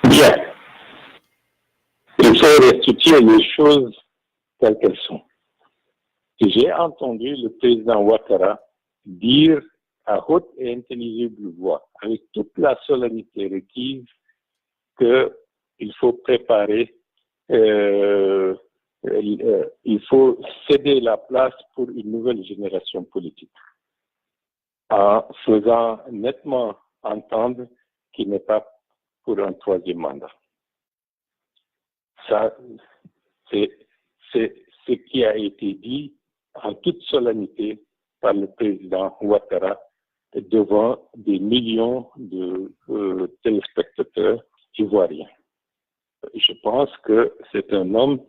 Bien. Il faut restituer les choses telles qu'elles sont. J'ai entendu le président Ouattara dire à haute et intelligible voix, avec toute la solennité requise, qu'il faut préparer, il faut céder la place pour une nouvelle génération politique, en faisant nettement entendre qu'il n'est pas pour un troisième mandat. Ça, c'est ce qui a été dit en toute solennité par le président Ouattara devant des millions de téléspectateurs ivoiriens. Je pense que c'est un homme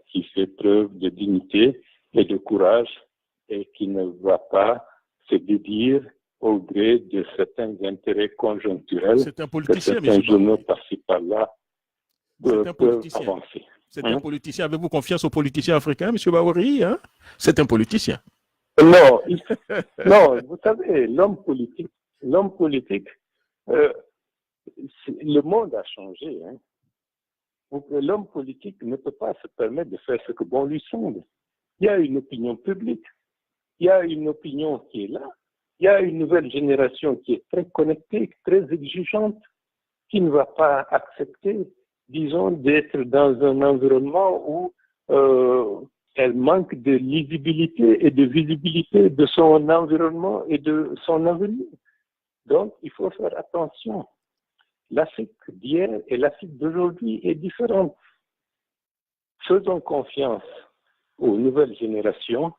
qui fait preuve de dignité et de courage et qui ne va pas se dédire au gré de certains intérêts conjoncturels que certains journaux par-ci par-là peuvent avancer. C'est un politicien. Avez-vous confiance aux politiciens africains, M. Bahouri? C'est un politicien. Non, non, vous savez, l'homme politique, le monde a changé. L'homme politique ne peut pas se permettre de faire ce que bon lui semble. Il y a une opinion publique, il y a une opinion qui est là, il y a une nouvelle génération qui est très connectée, très exigeante, qui ne va pas accepter, disons, d'être dans un environnement où elle manque de lisibilité et de visibilité de son environnement et de son avenir. Donc, il faut faire attention. L'Afrique d'hier et l'Afrique d'aujourd'hui est différente. Faisons confiance aux nouvelles générations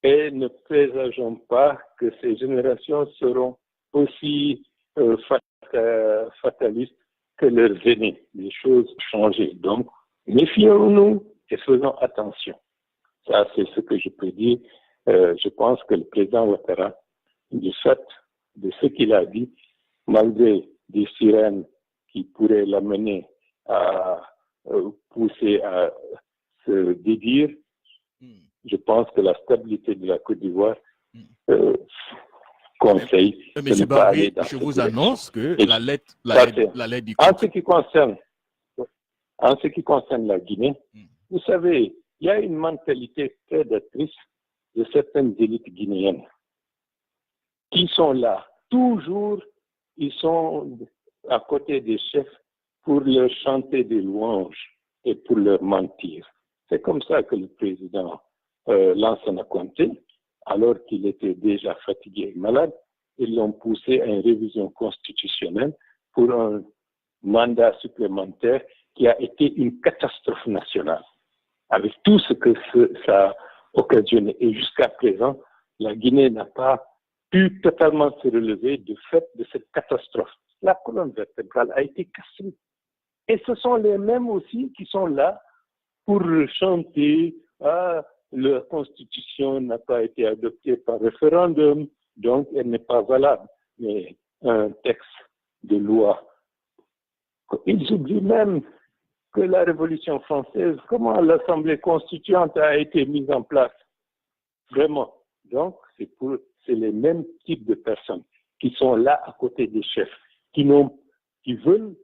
et ne présageons pas que ces générations seront aussi fatalistes que leurs aînés. Les choses ont changé. Donc, méfions-nous et faisons attention. Ça, c'est ce que je peux dire. Je pense que le président Ouattara, du fait de ce qu'il a dit, malgré des sirènes qui pourraient l'amener à pousser à se dédire, je pense que la stabilité de la Côte d'Ivoire conseille de ne pas aller dans je vous annonce que la lettre du en ce qui concerne la Guinée, vous savez, il y a une mentalité prédatrice de certaines élites guinéennes qui sont là. Toujours, ils sont à côté des chefs pour leur chanter des louanges et pour leur mentir. C'est comme ça que le président Lansana Conté, alors qu'il était déjà fatigué et malade, ils l'ont poussé à une révision constitutionnelle pour un mandat supplémentaire qui a été une catastrophe nationale, avec tout ce que ça a occasionné. Et jusqu'à présent, la Guinée n'a pas pu totalement se relever du fait de cette catastrophe. La colonne vertébrale a été cassée. Et ce sont les mêmes aussi qui sont là pour chanter « Ah, la Constitution n'a pas été adoptée par référendum, donc elle n'est pas valable. » Mais un texte de loi, ils oublient même que la Révolution française, comment l'Assemblée constituante a été mise en place. Vraiment. Donc, c'est les mêmes types de personnes qui sont là à côté des chefs, qui veulent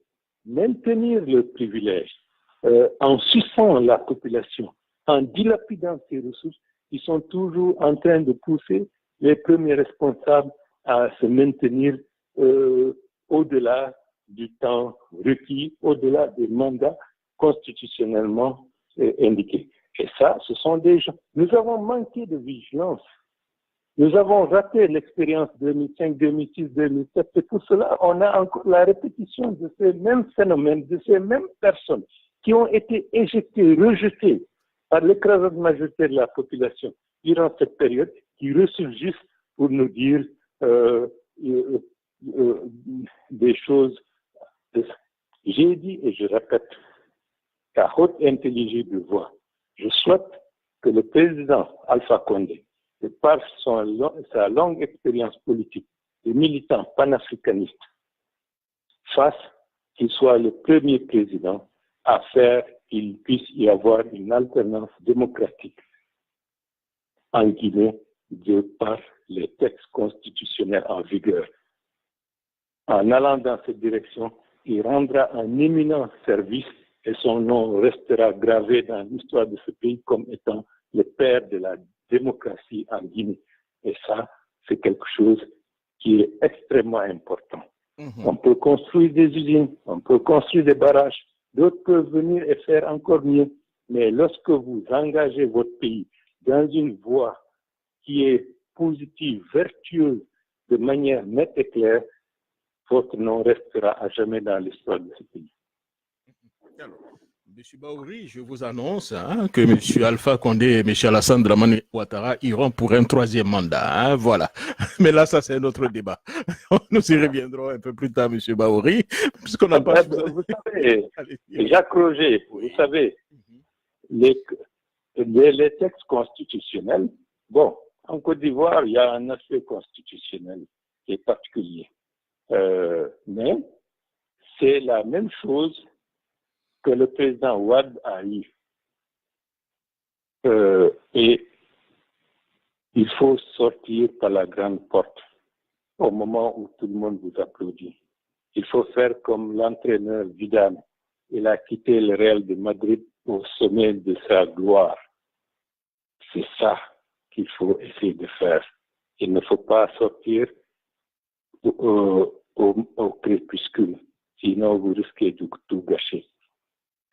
maintenir le privilège, en suçant la population, en dilapidant ses ressources. Ils sont toujours en train de pousser les premiers responsables à se maintenir au-delà du temps requis, au-delà des mandats constitutionnellement indiqués. Et ça, ce sont des gens. Nous avons manqué de vigilance. Nous avons raté l'expérience 2005, 2006, 2007. Et pour cela, on a encore la répétition de ces mêmes phénomènes, de ces mêmes personnes qui ont été éjectées, rejetées par l'écrasante majorité de la population durant cette période, qui ressurgissent pour nous dire des choses. J'ai dit et je répète qu'à haute intelligible voix, je souhaite que le président Alpha Condé, de par sa longue expérience politique de militant panafricaniste, fasse qu'il soit le premier président à faire qu'il puisse y avoir une alternance démocratique en Guinée de par les textes constitutionnels en vigueur. En allant dans cette direction, il rendra un éminent service et son nom restera gravé dans l'histoire de ce pays comme étant le père de la démocratie en Guinée. Et ça, c'est quelque chose qui est extrêmement important. On peut construire des usines, on peut construire des barrages, d'autres peuvent venir et faire encore mieux. Mais lorsque vous engagez votre pays dans une voie qui est positive, vertueuse, de manière nette et claire, votre nom restera à jamais dans l'histoire de ce pays. Alors, M. Baouri, je vous annonce que M. Alpha Condé et M. Alassane Dramane Ouattara iront pour un troisième mandat. Voilà. Mais là, ça, c'est un autre débat. Nous y reviendrons un peu plus tard, M. Baouri, puisqu'on n'a pas... Vous savez, Jacques Roger, vous savez, les textes constitutionnels, bon, en Côte d'Ivoire, il y a un aspect constitutionnel qui est particulier. Mais c'est la même chose que le président Ouad a eu. Et il faut sortir par la grande porte au moment où tout le monde vous applaudit. Il faut faire comme l'entraîneur Zidane. Il a quitté le Real de Madrid au sommet de sa gloire. C'est ça qu'il faut essayer de faire. Il ne faut pas sortir au crépuscule, sinon vous risquez de tout gâcher.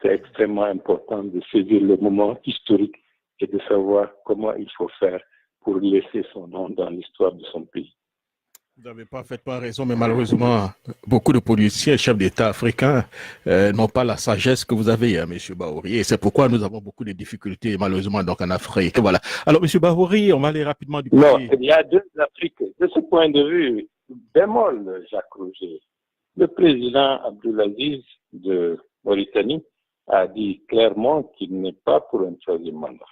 C'est extrêmement important de saisir le moment historique et de savoir comment il faut faire pour laisser son nom dans l'histoire de son pays. Vous n'avez parfaitement raison, mais malheureusement, beaucoup de politiciens, chefs d'État africains n'ont pas la sagesse que vous avez, M. Baouri. Et c'est pourquoi nous avons beaucoup de difficultés, malheureusement, donc en Afrique. Voilà. Alors, M. Baouri, on va aller rapidement du côté... Non, il y a deux Afriques. De ce point de vue, bémol, Jacques Roger. Le président Abdulaziz de Mauritanie a dit clairement qu'il n'est pas pour un troisième mandat.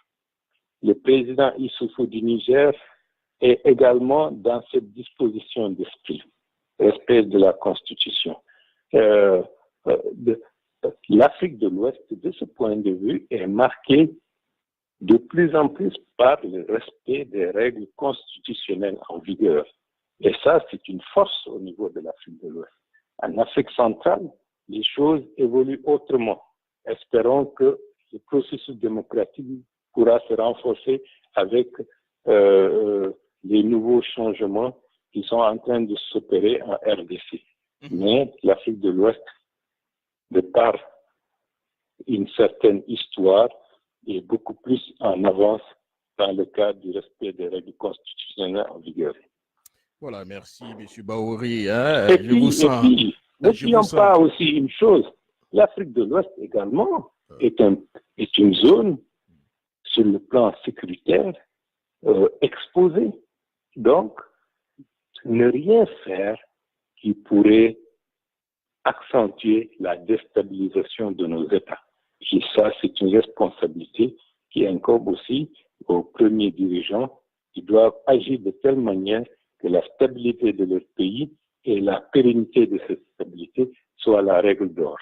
Le président Issoufou du Niger est également dans cette disposition d'esprit, respect de la Constitution. L'Afrique de l'Ouest, de ce point de vue, est marquée de plus en plus par le respect des règles constitutionnelles en vigueur. Et ça, c'est une force au niveau de l'Afrique de l'Ouest. En Afrique centrale, les choses évoluent autrement. Espérons que le processus démocratique pourra se renforcer avec les nouveaux changements qui sont en train de s'opérer en RDC. Mais l'Afrique de l'Ouest, de par une certaine histoire, est beaucoup plus en avance dans le cadre du respect des règles constitutionnelles en vigueur. Voilà, merci, M. Baouri. Et puis, n'oublions pas aussi une chose. L'Afrique de l'Ouest également est une zone, sur le plan sécuritaire, exposée. Donc, ne rien faire qui pourrait accentuer la déstabilisation de nos États. Et ça, c'est une responsabilité qui incombe aussi aux premiers dirigeants qui doivent agir de telle manière que la stabilité de leur pays et la pérennité de cette stabilité soient la règle d'or.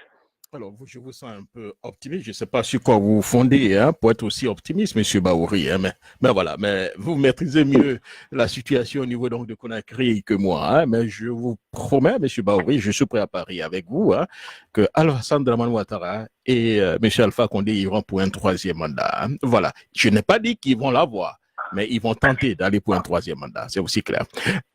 Alors, je vous sens un peu optimiste. Je ne sais pas sur quoi vous vous fondez pour être aussi optimiste, M. Bahouri. Mais voilà, mais vous maîtrisez mieux la situation au niveau donc de Conakry que moi. Mais je vous promets, M. Bahouri, je suis prêt à parier avec vous que Alassane Dramane Ouattara et M. Alpha Condé iront pour un troisième mandat. Voilà. Je n'ai pas dit qu'ils vont l'avoir, mais ils vont tenter d'aller pour un troisième mandat. C'est aussi clair.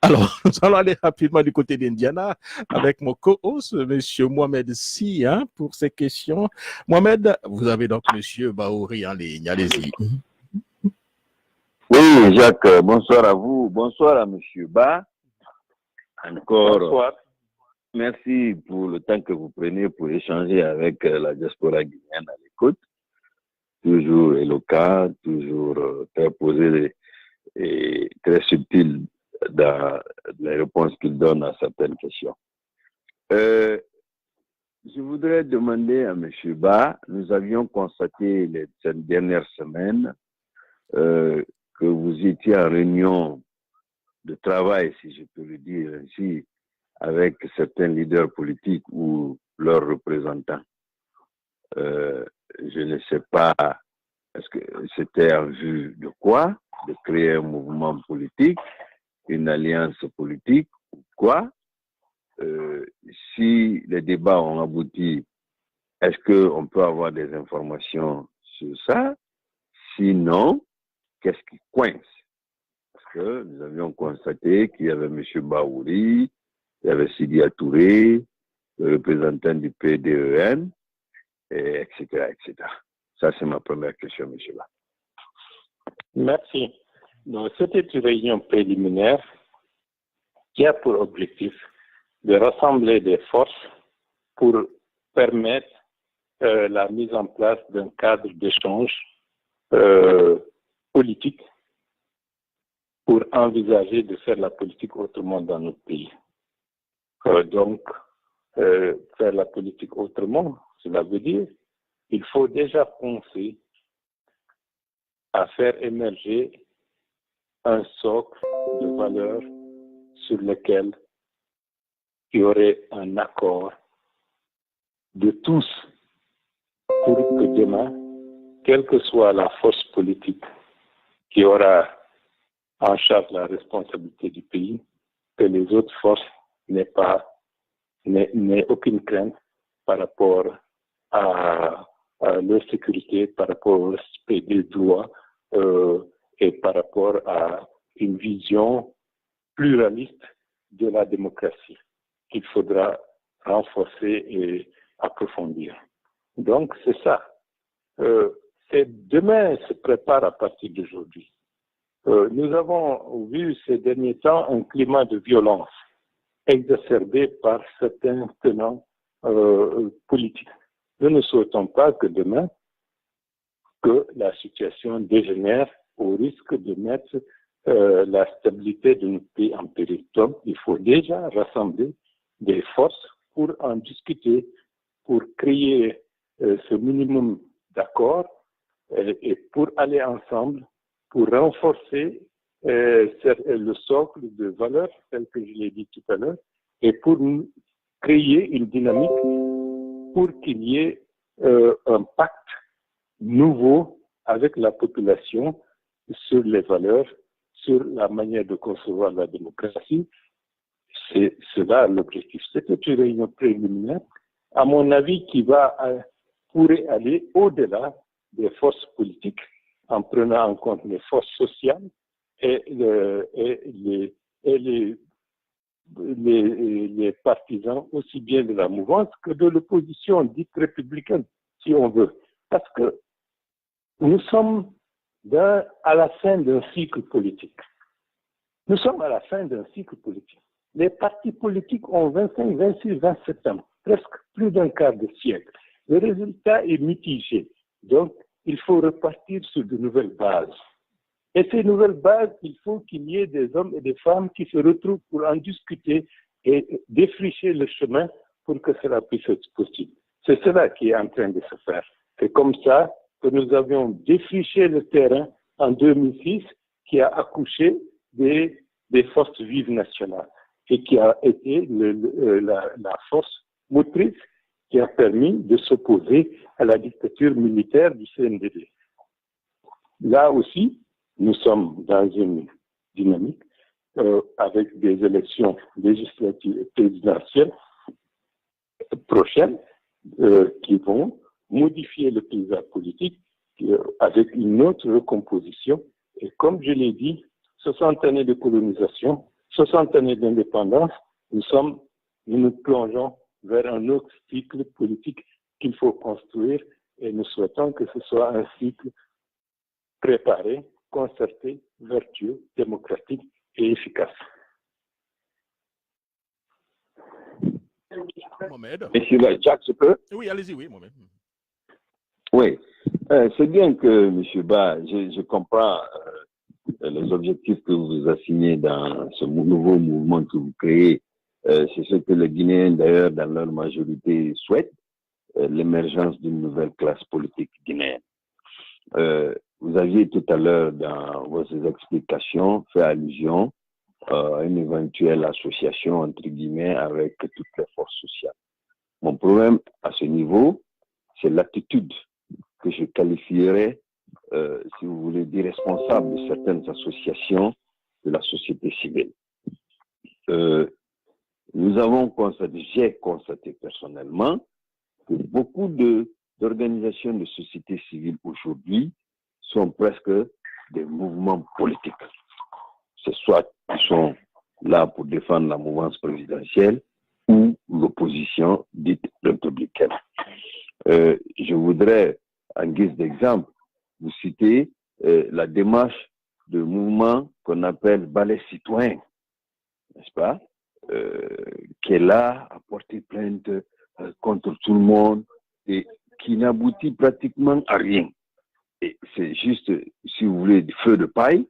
Alors, nous allons aller rapidement du côté d'Indiana avec mon co-host, M. Mohamed Sy, pour ces questions. Mohamed, vous avez donc M. Bahouri en ligne. Allez-y. Oui, Jacques, bonsoir à vous. Bonsoir à M. Ba. Encore, bonsoir. Merci pour le temps que vous prenez pour échanger avec la diaspora guinéenne à l'écoute. Toujours éloquent, toujours très posé et très subtil dans les réponses qu'il donne à certaines questions. Je voudrais demander à M. Ba, nous avions constaté cette dernière semaine que vous étiez en réunion de travail, si je peux le dire ainsi, avec certains leaders politiques ou leurs représentants. Je ne sais pas, est-ce que c'était en vue de quoi? De créer un mouvement politique, une alliance politique ou quoi? Si les débats ont abouti, est-ce qu'on peut avoir des informations sur ça? Sinon, qu'est-ce qui coince? Parce que nous avions constaté qu'il y avait M. Bahouri, il y avait Sidia Touré, le représentant du PDEN, etc., etc. Ça, c'est ma première question, M. Ba. Merci. Donc, c'était une réunion préliminaire qui a pour objectif de rassembler des forces pour permettre la mise en place d'un cadre d'échange politique pour envisager de faire la politique autrement dans notre pays. Donc, faire la politique autrement, cela veut dire qu'il faut déjà penser à faire émerger un socle de valeurs sur lequel il y aurait un accord de tous pour que demain, quelle que soit la force politique qui aura en charge la responsabilité du pays, que les autres forces n'aient aucune crainte par rapport à leur sécurité, par rapport au respect des droits et par rapport à une vision pluraliste de la démocratie qu'il faudra renforcer et approfondir. Donc, c'est ça. Demain se prépare à partir d'aujourd'hui. Nous avons vu ces derniers temps un climat de violence exacerbé par certains tenants politiques. Nous ne souhaitons pas que demain, que la situation dégénère au risque de mettre la stabilité de notre pays en péril. Donc, il faut déjà rassembler des forces pour en discuter, pour créer ce minimum d'accord et pour aller ensemble, pour renforcer le socle de valeurs, tel que je l'ai dit tout à l'heure, et pour créer une dynamique pour qu'il y ait un pacte nouveau avec la population sur les valeurs, sur la manière de concevoir la démocratie. C'est cela l'objectif. C'était une réunion préliminaire, à mon avis, qui pourrait aller au-delà des forces politiques en prenant en compte les forces sociales et les partisans aussi bien de la mouvance que de l'opposition dite républicaine, si on veut. Parce que nous sommes à la fin d'un cycle politique. Nous sommes à la fin d'un cycle politique. Les partis politiques ont 25, 26, 27 ans, presque plus d'un quart de siècle. le résultat est mitigé. Donc, il faut repartir sur de nouvelles bases. Et ces nouvelles bases, il faut qu'il y ait des hommes et des femmes qui se retrouvent pour en discuter et défricher le chemin pour que cela puisse être possible. C'est cela qui est en train de se faire. C'est comme ça que nous avions défriché le terrain en 2006, qui a accouché des forces vives nationales et qui a été la force motrice qui a permis de s'opposer à la dictature militaire du CNDD. Là aussi, nous sommes dans une dynamique avec des élections législatives et présidentielles prochaines qui vont modifier le paysage politique avec une autre recomposition. Et comme je l'ai dit, 60 années de colonisation, 60 années d'indépendance, nous nous plongeons vers un autre cycle politique qu'il faut construire et nous souhaitons que ce soit un cycle préparé, concerté, vertueux, démocratique et efficace. Mohamed. Monsieur Jacques, je peux? Oui, allez-y, oui, Mohamed. Oui, c'est bien que, Monsieur Ba, je comprends les objectifs que vous assignez dans ce nouveau mouvement que vous créez. C'est ce que les Guinéens, d'ailleurs, dans leur majorité, souhaitent, l'émergence d'une nouvelle classe politique guinéenne. Vous aviez tout à l'heure, dans vos explications, fait allusion à une éventuelle association, entre guillemets, avec toutes les forces sociales. Mon problème à ce niveau, c'est l'attitude que je qualifierais, si vous voulez, d'irresponsable de certaines associations de la société civile. Nous avons constaté, j'ai constaté personnellement, que beaucoup d'organisations de société civile aujourd'hui sont presque des mouvements politiques. C'est soit ils sont là pour défendre la mouvance présidentielle ou l'opposition dite républicaine. Je voudrais, en guise d'exemple, vous citer la démarche de mouvement qu'on appelle Balai citoyen, n'est-ce pas, qui est là à porter plainte contre tout le monde et qui n'aboutit pratiquement à rien. Et c'est juste, si vous voulez, du feu de paille,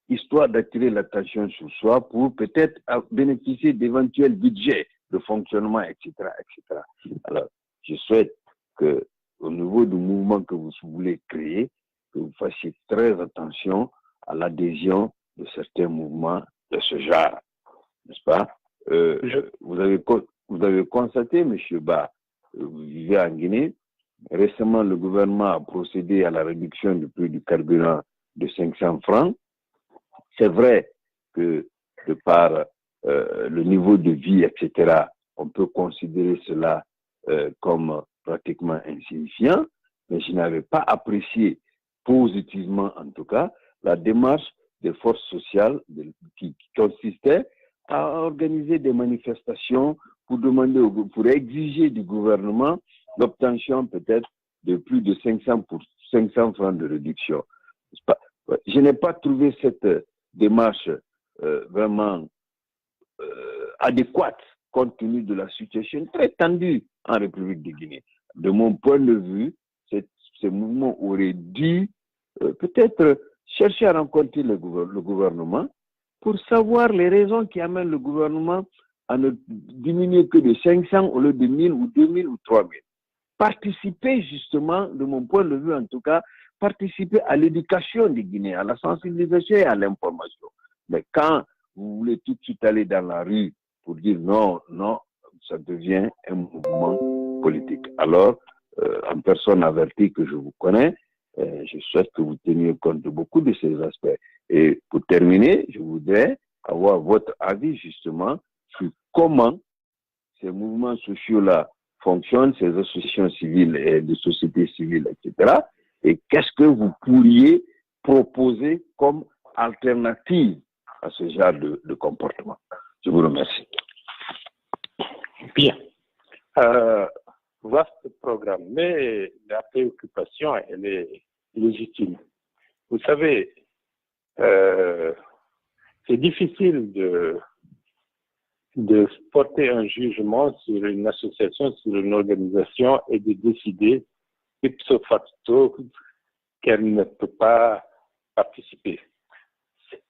histoire d'attirer l'attention sur soi pour peut-être bénéficier d'éventuels budgets de fonctionnement, etc., etc. Alors, je souhaite que, au niveau du mouvement que vous voulez créer, que vous fassiez très attention à l'adhésion de certains mouvements de ce genre, n'est-ce pas? Vous avez constaté, M. Ba, vous vivez en Guinée. Récemment, le gouvernement a procédé à la réduction du prix du carburant de 500 francs. C'est vrai que de par le niveau de vie, etc., on peut considérer cela comme pratiquement insignifiant, mais je n'avais pas apprécié positivement, en tout cas, la démarche des forces sociales qui consistait à organiser des manifestations pour demander, pour exiger du gouvernement l'obtention peut-être de plus de 500 francs de réduction. Je n'ai pas trouvé cette démarche vraiment adéquate compte tenu de la situation très tendue en République de Guinée. De mon point de vue, ce mouvement aurait dû peut-être chercher à rencontrer le gouvernement pour savoir les raisons qui amènent le gouvernement à ne diminuer que de 500 au lieu de 1000 ou 2000 ou 3000. Participer justement, de mon point de vue en tout cas, participer à l'éducation des Guinéens, à la sensibilisation et à l'information. Mais quand vous voulez tout de suite aller dans la rue pour dire non, non, ça devient un mouvement politique. Alors, en personne avertie que je vous connais, je souhaite que vous teniez compte de beaucoup de ces aspects. Et pour terminer, je voudrais avoir votre avis justement sur comment ces mouvements sociaux-là fonctionnent, ces associations civiles et de sociétés civiles, etc. Et qu'est-ce que vous pourriez proposer comme alternative à ce genre de comportement? Je vous remercie. Bien. Vaste programme, mais la préoccupation, elle est légitime. Vous savez, c'est difficile de porter un jugement sur une association, sur une organisation et de décider ipso facto qu'elle ne peut pas participer.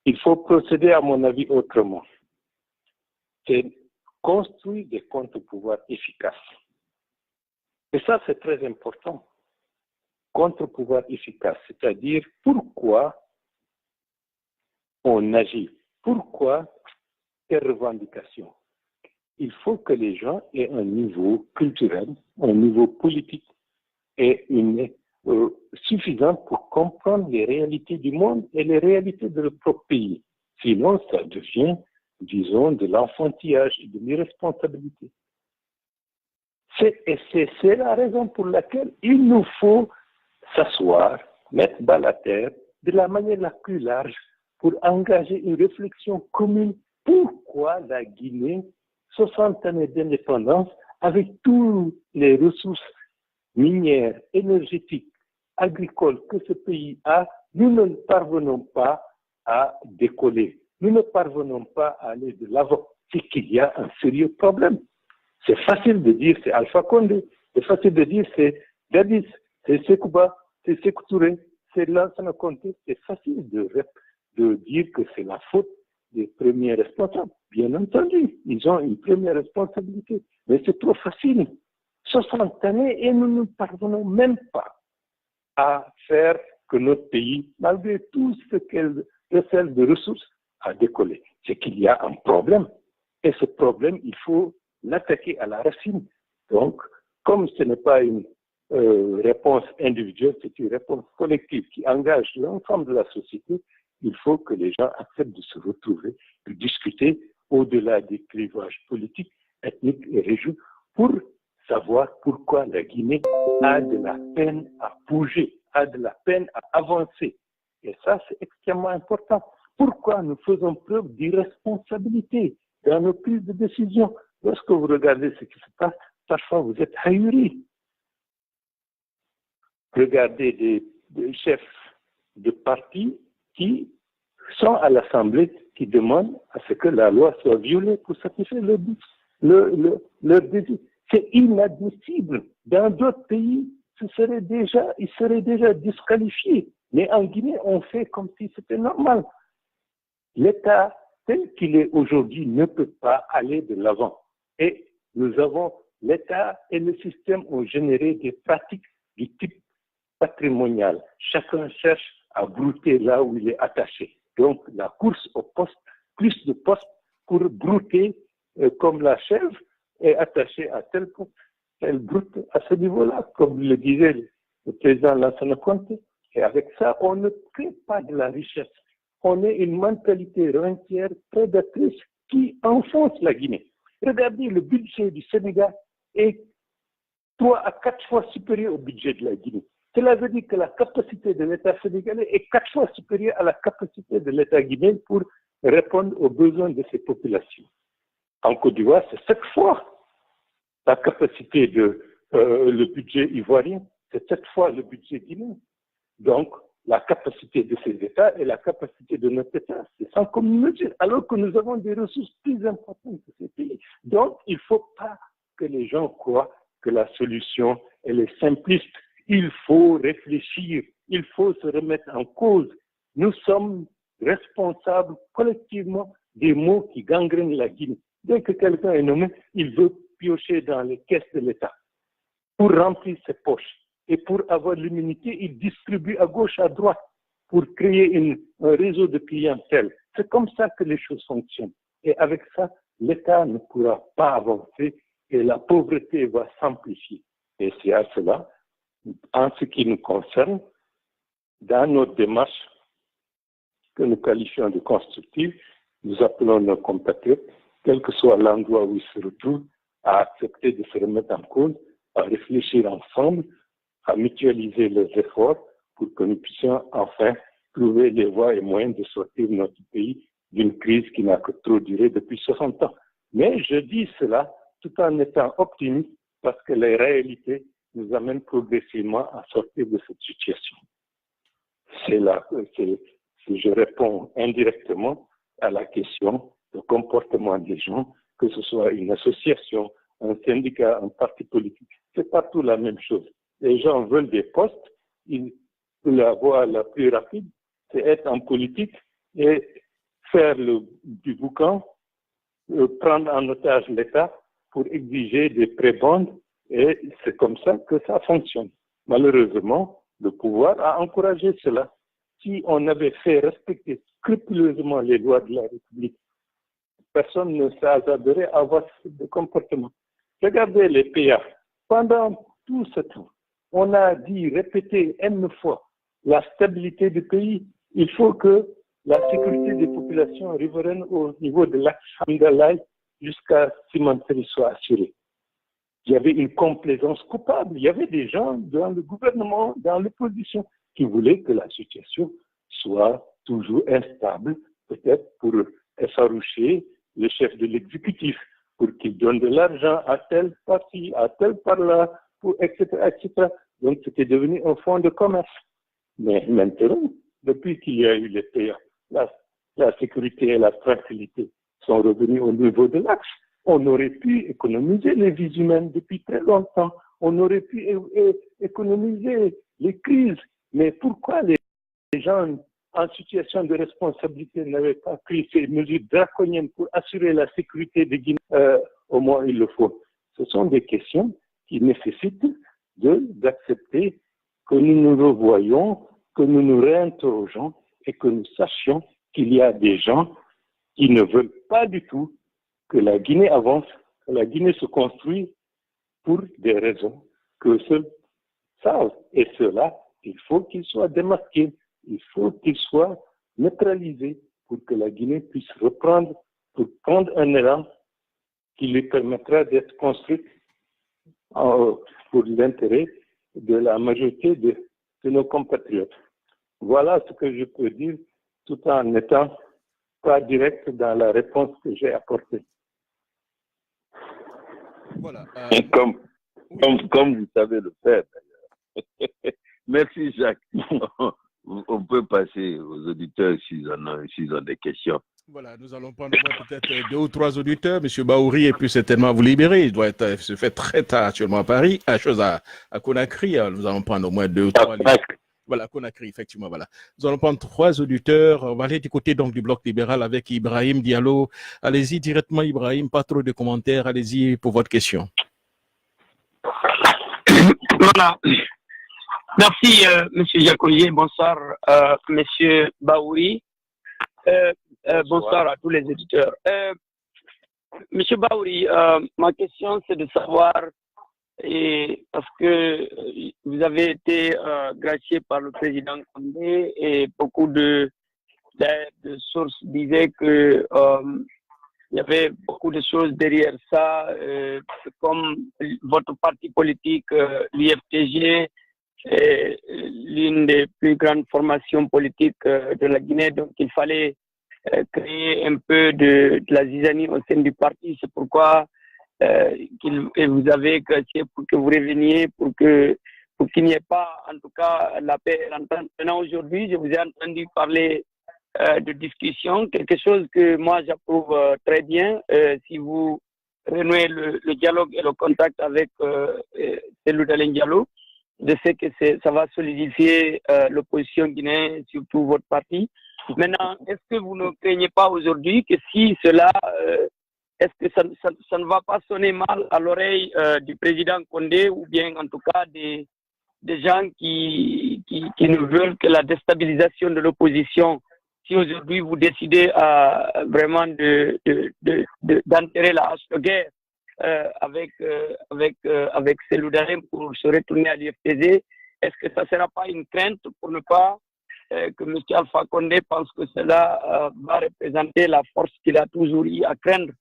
Il faut procéder, à mon avis, autrement. C'est construire des contre-pouvoirs efficaces. Et ça, c'est très important. Contre-pouvoir efficace, c'est-à-dire pourquoi on agit, pourquoi quelle revendication. Il faut que les gens aient un niveau culturel, un niveau politique et suffisant pour comprendre les réalités du monde et les réalités de leur propre pays. Sinon, ça devient, disons, de l'enfantillage et de l'irresponsabilité. C'est la raison pour laquelle il nous faut s'asseoir, mettre bas la terre, de la manière la plus large, pour engager une réflexion commune. Pourquoi la Guinée, 60 années d'indépendance, avec toutes les ressources minières, énergétiques, agricoles que ce pays a, nous ne parvenons pas à décoller. Nous ne parvenons pas à aller de l'avant. C'est qu'il y a un sérieux problème. C'est facile de dire c'est Alpha Condé, c'est facile de dire c'est Dadis, c'est Sekouba, c'est Sékou Touré, c'est Lansana Conté. C'est facile de dire que c'est la faute des premiers responsables. Bien entendu, ils ont une première responsabilité, mais c'est trop facile. 60 années et nous ne parvenons même pas à faire que notre pays, malgré tout ce qu'elle recèle de ressources, a décollé. C'est qu'il y a un problème. Et ce problème, il faut l'attaquer à la racine. Donc, comme ce n'est pas une réponse individuelle, c'est une réponse collective qui engage l'ensemble de la société, il faut que les gens acceptent de se retrouver, de discuter au-delà des clivages politiques, ethniques et religieux pour savoir pourquoi la Guinée a de la peine à bouger, a de la peine à avancer. Et ça, c'est extrêmement important. Pourquoi nous faisons preuve d'irresponsabilité dans nos prises de décision? Lorsque vous regardez ce qui se passe, parfois vous êtes ahuri. Regardez des chefs de partis qui sont à l'Assemblée, qui demandent à ce que la loi soit violée pour satisfaire leur désir. C'est inadmissible. Dans d'autres pays, ils seraient déjà disqualifiés. Mais en Guinée, on fait comme si c'était normal. L'État, tel qu'il est aujourd'hui, ne peut pas aller de l'avant. Et l'État et le système ont généré des pratiques du type patrimonial. Chacun cherche à brouter là où il est attaché. Donc, la course au poste, plus de postes pour brouter comme la chèvre est attachée à tel poste. Elle broute à ce niveau-là, comme le disait le président Lansana Conté. Et avec ça, on ne crée pas de la richesse. On a une mentalité rentière, prédatrice, qui enfonce la Guinée. Regardez, le budget du Sénégal est 3 à 4 fois supérieur au budget de la Guinée. Cela veut dire que la capacité de l'État sénégalais est 4 fois supérieure à la capacité de l'État guinéen pour répondre aux besoins de ses populations. En Côte d'Ivoire, c'est 7 fois la capacité le budget ivoirien, c'est 7 fois le budget guinéen. Donc, la capacité de ces États et la capacité de notre État, c'est sans commune mesure, alors que nous avons des ressources plus importantes que ces pays. Donc, il ne faut pas que les gens croient que la solution, elle est simpliste. Il faut réfléchir, il faut se remettre en cause. Nous sommes responsables collectivement des maux qui gangrènent la Guinée. Dès que quelqu'un est nommé, il veut piocher dans les caisses de l'État pour remplir ses poches. Et pour avoir l'immunité, il distribue à gauche, à droite, pour créer un réseau de clientèle. C'est comme ça que les choses fonctionnent. Et avec ça, l'État ne pourra pas avancer et la pauvreté va s'amplifier. Et c'est à cela, en ce qui nous concerne, dans notre démarche que nous qualifions de constructive, nous appelons nos compatriotes, quel que soit l'endroit où ils se retrouvent, à accepter de se remettre en cause, à réfléchir ensemble, à mutualiser leurs efforts pour que nous puissions enfin trouver les voies et moyens de sortir notre pays d'une crise qui n'a que trop duré depuis 60 ans. Mais je dis cela tout en étant optimiste parce que les réalités nous amènent progressivement à sortir de cette situation. C'est là que je réponds indirectement à la question du comportement des gens que ce soit une association, un syndicat, un parti politique. C'est partout la même chose. Les gens veulent des postes. La voie la plus rapide, c'est être en politique et faire du boucan, prendre en otage l'État pour exiger des prébendes. Et c'est comme ça que ça fonctionne. Malheureusement, le pouvoir a encouragé cela. Si on avait fait respecter scrupuleusement les lois de la République, personne ne s'hasarderait à avoir ce comportement. Regardez les PA. Pendant tout ce temps, on a dit, répété N fois, la stabilité du pays. Il faut que la sécurité des populations riveraines au niveau de l'axe Hamdallah jusqu'à Cimenterie soit assurée. Il y avait une complaisance coupable. Il y avait des gens dans le gouvernement, dans l'opposition, qui voulaient que la situation soit toujours instable, peut-être pour effaroucher le chef de l'exécutif, pour qu'il donne de l'argent à tel parti, à tel par là, etc., etc. Donc, c'était devenu un fonds de commerce. Mais maintenant, depuis qu'il y a eu les PA, la sécurité et la tranquillité sont revenus au niveau de l'axe. On aurait pu économiser les vies humaines depuis très longtemps. On aurait pu économiser les crises. Mais pourquoi les gens en situation de responsabilité n'avaient pas pris ces mesures draconiennes pour assurer la sécurité des Guinéens au moins il le faut? Ce sont des questions qui nécessitent d'accepter que nous nous revoyons, que nous nous réinterrogeons et que nous sachions qu'il y a des gens qui ne veulent pas du tout que la Guinée avance, que la Guinée se construise pour des raisons que seuls savent. Et cela, il faut qu'ils soient démasqués, il faut qu'ils soient neutralisés pour que la Guinée puisse reprendre, pour prendre un élan qui lui permettra d'être construite pour l'intérêt de la majorité de nos compatriotes. Voilà ce que je peux dire tout en n'étant pas direct dans la réponse que j'ai apportée. Voilà. Comme vous savez le faire, d'ailleurs. Merci, Jacques. On peut passer aux auditeurs s'ils ont des questions. Voilà, nous allons prendre peut-être 2 ou 3 auditeurs. Monsieur Baouri peut certainement vous libérer. Il doit se fait très tard actuellement à Paris, à Conakry. Alors, nous allons prendre au moins 2 ou 3. Voilà, Conakry, effectivement, voilà. Nous allons prendre 3 auditeurs. On va aller du côté donc du bloc libéral avec Ibrahim Diallo. Allez-y directement, Ibrahim. Pas trop de commentaires. Allez-y pour votre question. Voilà. Merci, Monsieur Jacolier. Bonsoir, Monsieur Baouri. Bonsoir à tous les éditeurs. Monsieur Baouri, ma question c'est de savoir, parce que vous avez été gracié par le président Condé et beaucoup de sources disaient que il y avait beaucoup de choses derrière ça, comme votre parti politique, l'IFTG, est l'une des plus grandes formations politiques de la Guinée, donc il fallait créer un peu de la zizanie au sein du parti. C'est pourquoi vous avez gracié pour que vous reveniez, pour qu'il n'y ait pas, en tout cas, la paix et l'entente. Maintenant, aujourd'hui, je vous ai entendu parler de discussion, quelque chose que moi j'approuve très bien. Si vous renouez le dialogue et le contact avec Cellou Dalein Diallo, je sais que ça va solidifier l'opposition guinéenne, surtout votre parti. Maintenant, est-ce que vous ne craignez pas aujourd'hui que si cela, est-ce que ça ne va pas sonner mal à l'oreille du président Condé ou bien en tout cas des gens qui ne veulent que la déstabilisation de l'opposition? Si aujourd'hui vous décidez vraiment d'enterrer la hache de guerre avec Cellou Dalein pour se retourner à l'IFTG, est-ce que ça ne sera pas une crainte pour ne pas que M. Alpha Condé pense que cela va représenter la force qu'il a toujours eu à craindre,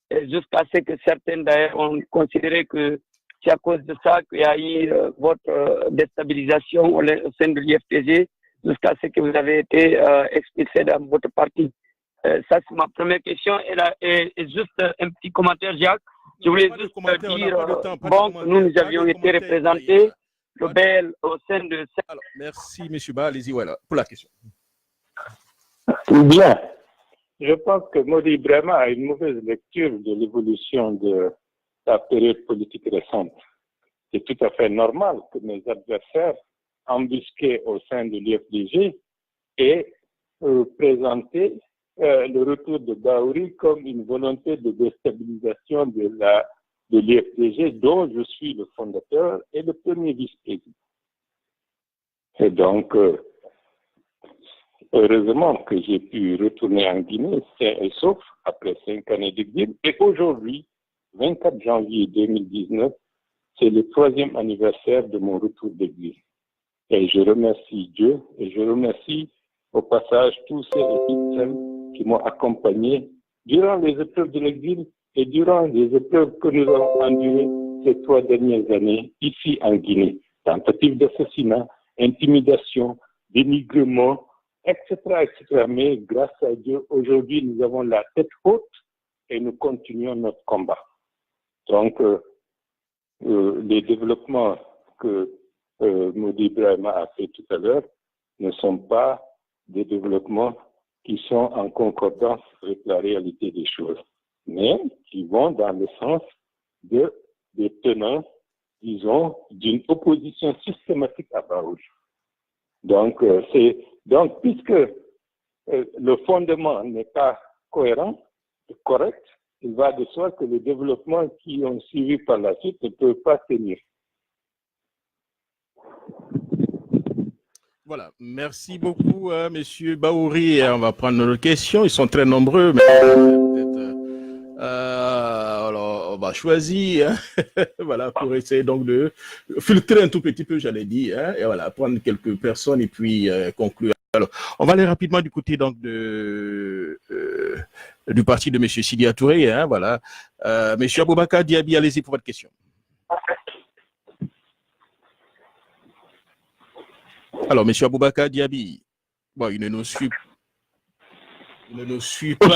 jusqu'à ce que certains d'ailleurs ont considéré que c'est à cause de ça qu'il y a eu votre déstabilisation au sein de l'IFTG, jusqu'à ce que vous avez été expulsé dans votre parti. Ça, c'est ma première question. Et juste un petit commentaire, Jacques. Je voulais juste dire, nous avions été représentés, le BEL, au sein de... Alors, merci, M. Ba. Allez-y, voilà, pour la question. Bien. Je pense que Modi Brahma a une mauvaise lecture de l'évolution de la période politique récente. C'est tout à fait normal que mes adversaires, embusqués au sein de l'UFDG, aient présenté le retour de Baouri comme une volonté de déstabilisation de l'UFDG, dont je suis le fondateur et le premier vice-président. Et donc, heureusement que j'ai pu retourner en Guinée, sain et sauf, après 5 années d'exil. Et aujourd'hui, 24 janvier 2019, c'est le 3e anniversaire de mon retour d'exil. Et je remercie Dieu et je remercie au passage tous ceux et toutes celles qui m'ont accompagné durant les épreuves de l'exil et durant les épreuves que nous avons endurées ces 3 dernières années ici en Guinée. Tentative d'assassinat, intimidation, dénigrement, etc., etc. Mais grâce à Dieu, aujourd'hui, nous avons la tête haute et nous continuons notre combat. Donc, les développements que Modi Brahma a fait tout à l'heure ne sont pas des développements qui sont en concordance avec la réalité des choses, mais qui vont dans le sens des tenants, disons, d'une opposition systématique à Baouri. Donc, puisque le fondement n'est pas cohérent, correct, il va de soi que les développements qui ont suivi par la suite ne peuvent pas tenir. Voilà, merci beaucoup, Monsieur Baouri. On va prendre nos questions. Ils sont très nombreux, mais alors on va choisir, hein, voilà, pour essayer donc de filtrer un tout petit peu, j'allais dire, hein, et voilà, prendre quelques personnes et puis conclure. Alors, on va aller rapidement du côté donc du parti de Monsieur Sidia Touré, hein, voilà. Monsieur Aboubakar Diaby, allez-y pour votre question. Alors, Monsieur Aboubakar Diaby, bon, il ne nous suit pas.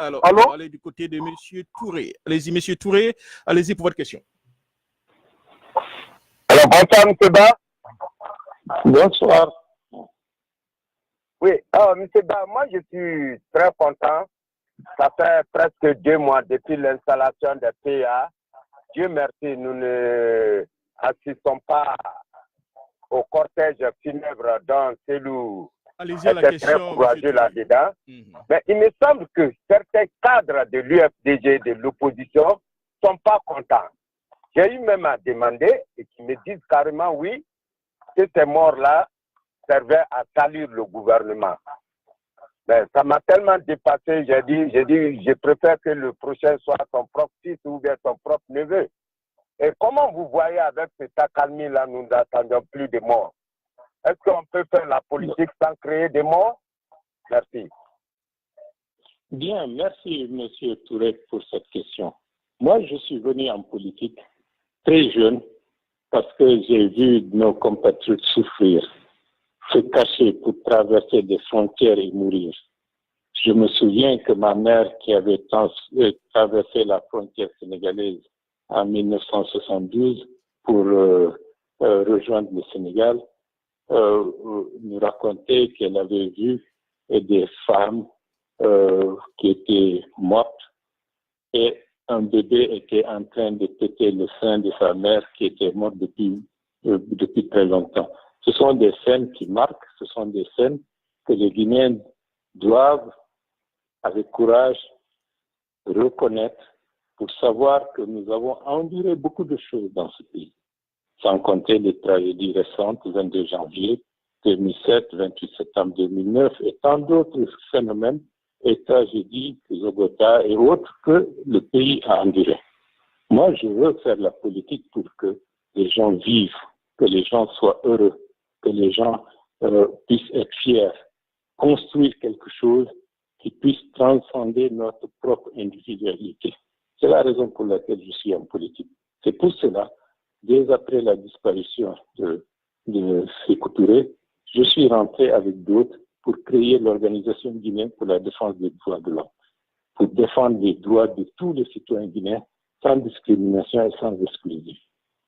Alors, on va aller du côté de Monsieur Touré. Allez-y, Monsieur Touré, allez-y pour votre question. Alors, bonsoir, M. Ba. Bonsoir. Oui, alors, M. Ba, moi, je suis très content. Ça fait presque 2 mois depuis l'installation des PA. Dieu merci, nous ne assistons pas au cortège funèbre dans Célou. Allez-y à la question, très courageux là-dedans. Mais il me semble que certains cadres de l'UFDG, de l'opposition, ne sont pas contents. J'ai eu même à demander et qui me disent carrément oui, que ces morts-là servaient à salir le gouvernement. Mais ça m'a tellement dépassé, j'ai dit, je préfère que le prochain soit son propre fils ou bien son propre neveu. Et comment vous voyez avec cette accalmie-là, nous n'attendons plus de morts? Est-ce qu'on peut faire la politique sans créer des morts? Merci. Bien, merci M. Touré pour cette question. Moi, je suis venu en politique très jeune parce que j'ai vu nos compatriotes souffrir, se cacher pour traverser des frontières et mourir. Je me souviens que ma mère qui avait traversé la frontière sénégalaise en 1972 pour rejoindre le Sénégal, nous racontait qu'elle avait vu des femmes qui étaient mortes et un bébé était en train de péter le sein de sa mère qui était morte depuis très longtemps. Ce sont des scènes qui marquent, ce sont des scènes que les Guinéens doivent, avec courage, reconnaître pour savoir que nous avons enduré beaucoup de choses dans ce pays, sans compter les tragédies récentes, 22 janvier 2007, 28 septembre 2009 et tant d'autres phénomènes et tragédies, Zogota et autres que le pays a enduré. Moi, je veux faire la politique pour que les gens vivent, que les gens soient heureux, que les gens puissent être fiers, construire quelque chose qui puisse transcender notre propre individualité. C'est la raison pour laquelle je suis en politique. C'est pour cela, dès après la disparition de Sékou Touré, je suis rentré avec d'autres pour créer l'organisation guinéenne pour la défense des droits de l'homme, pour défendre les droits de tous les citoyens guinéens sans discrimination et sans exclusion,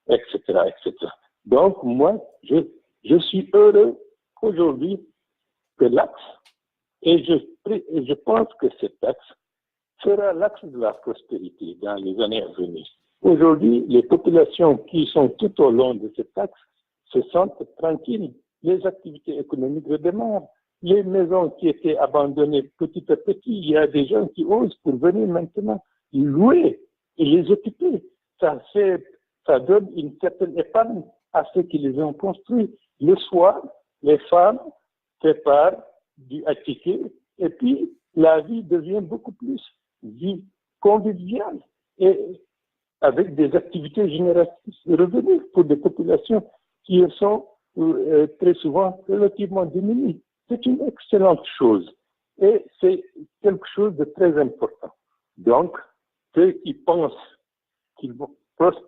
etc., etc. Donc, moi, je suis heureux aujourd'hui que l'axe Et je pense que cette taxe sera l'axe de la prospérité dans les années à venir. Aujourd'hui, les populations qui sont tout au long de cette taxe se sentent tranquilles. Les activités économiques redémarrent. Les maisons qui étaient abandonnées petit à petit, il y a des gens qui osent pour venir maintenant louer et les occuper. Ça donne une certaine épargne à ceux qui les ont construits. Le soir, les femmes préparent du attiqué et puis la vie devient beaucoup plus vie conviviale et avec des activités génératrices de revenus pour des populations qui sont très souvent relativement démunies. C'est une excellente chose et c'est quelque chose de très important. Donc, ceux qui pensent qu'ils vont prospérer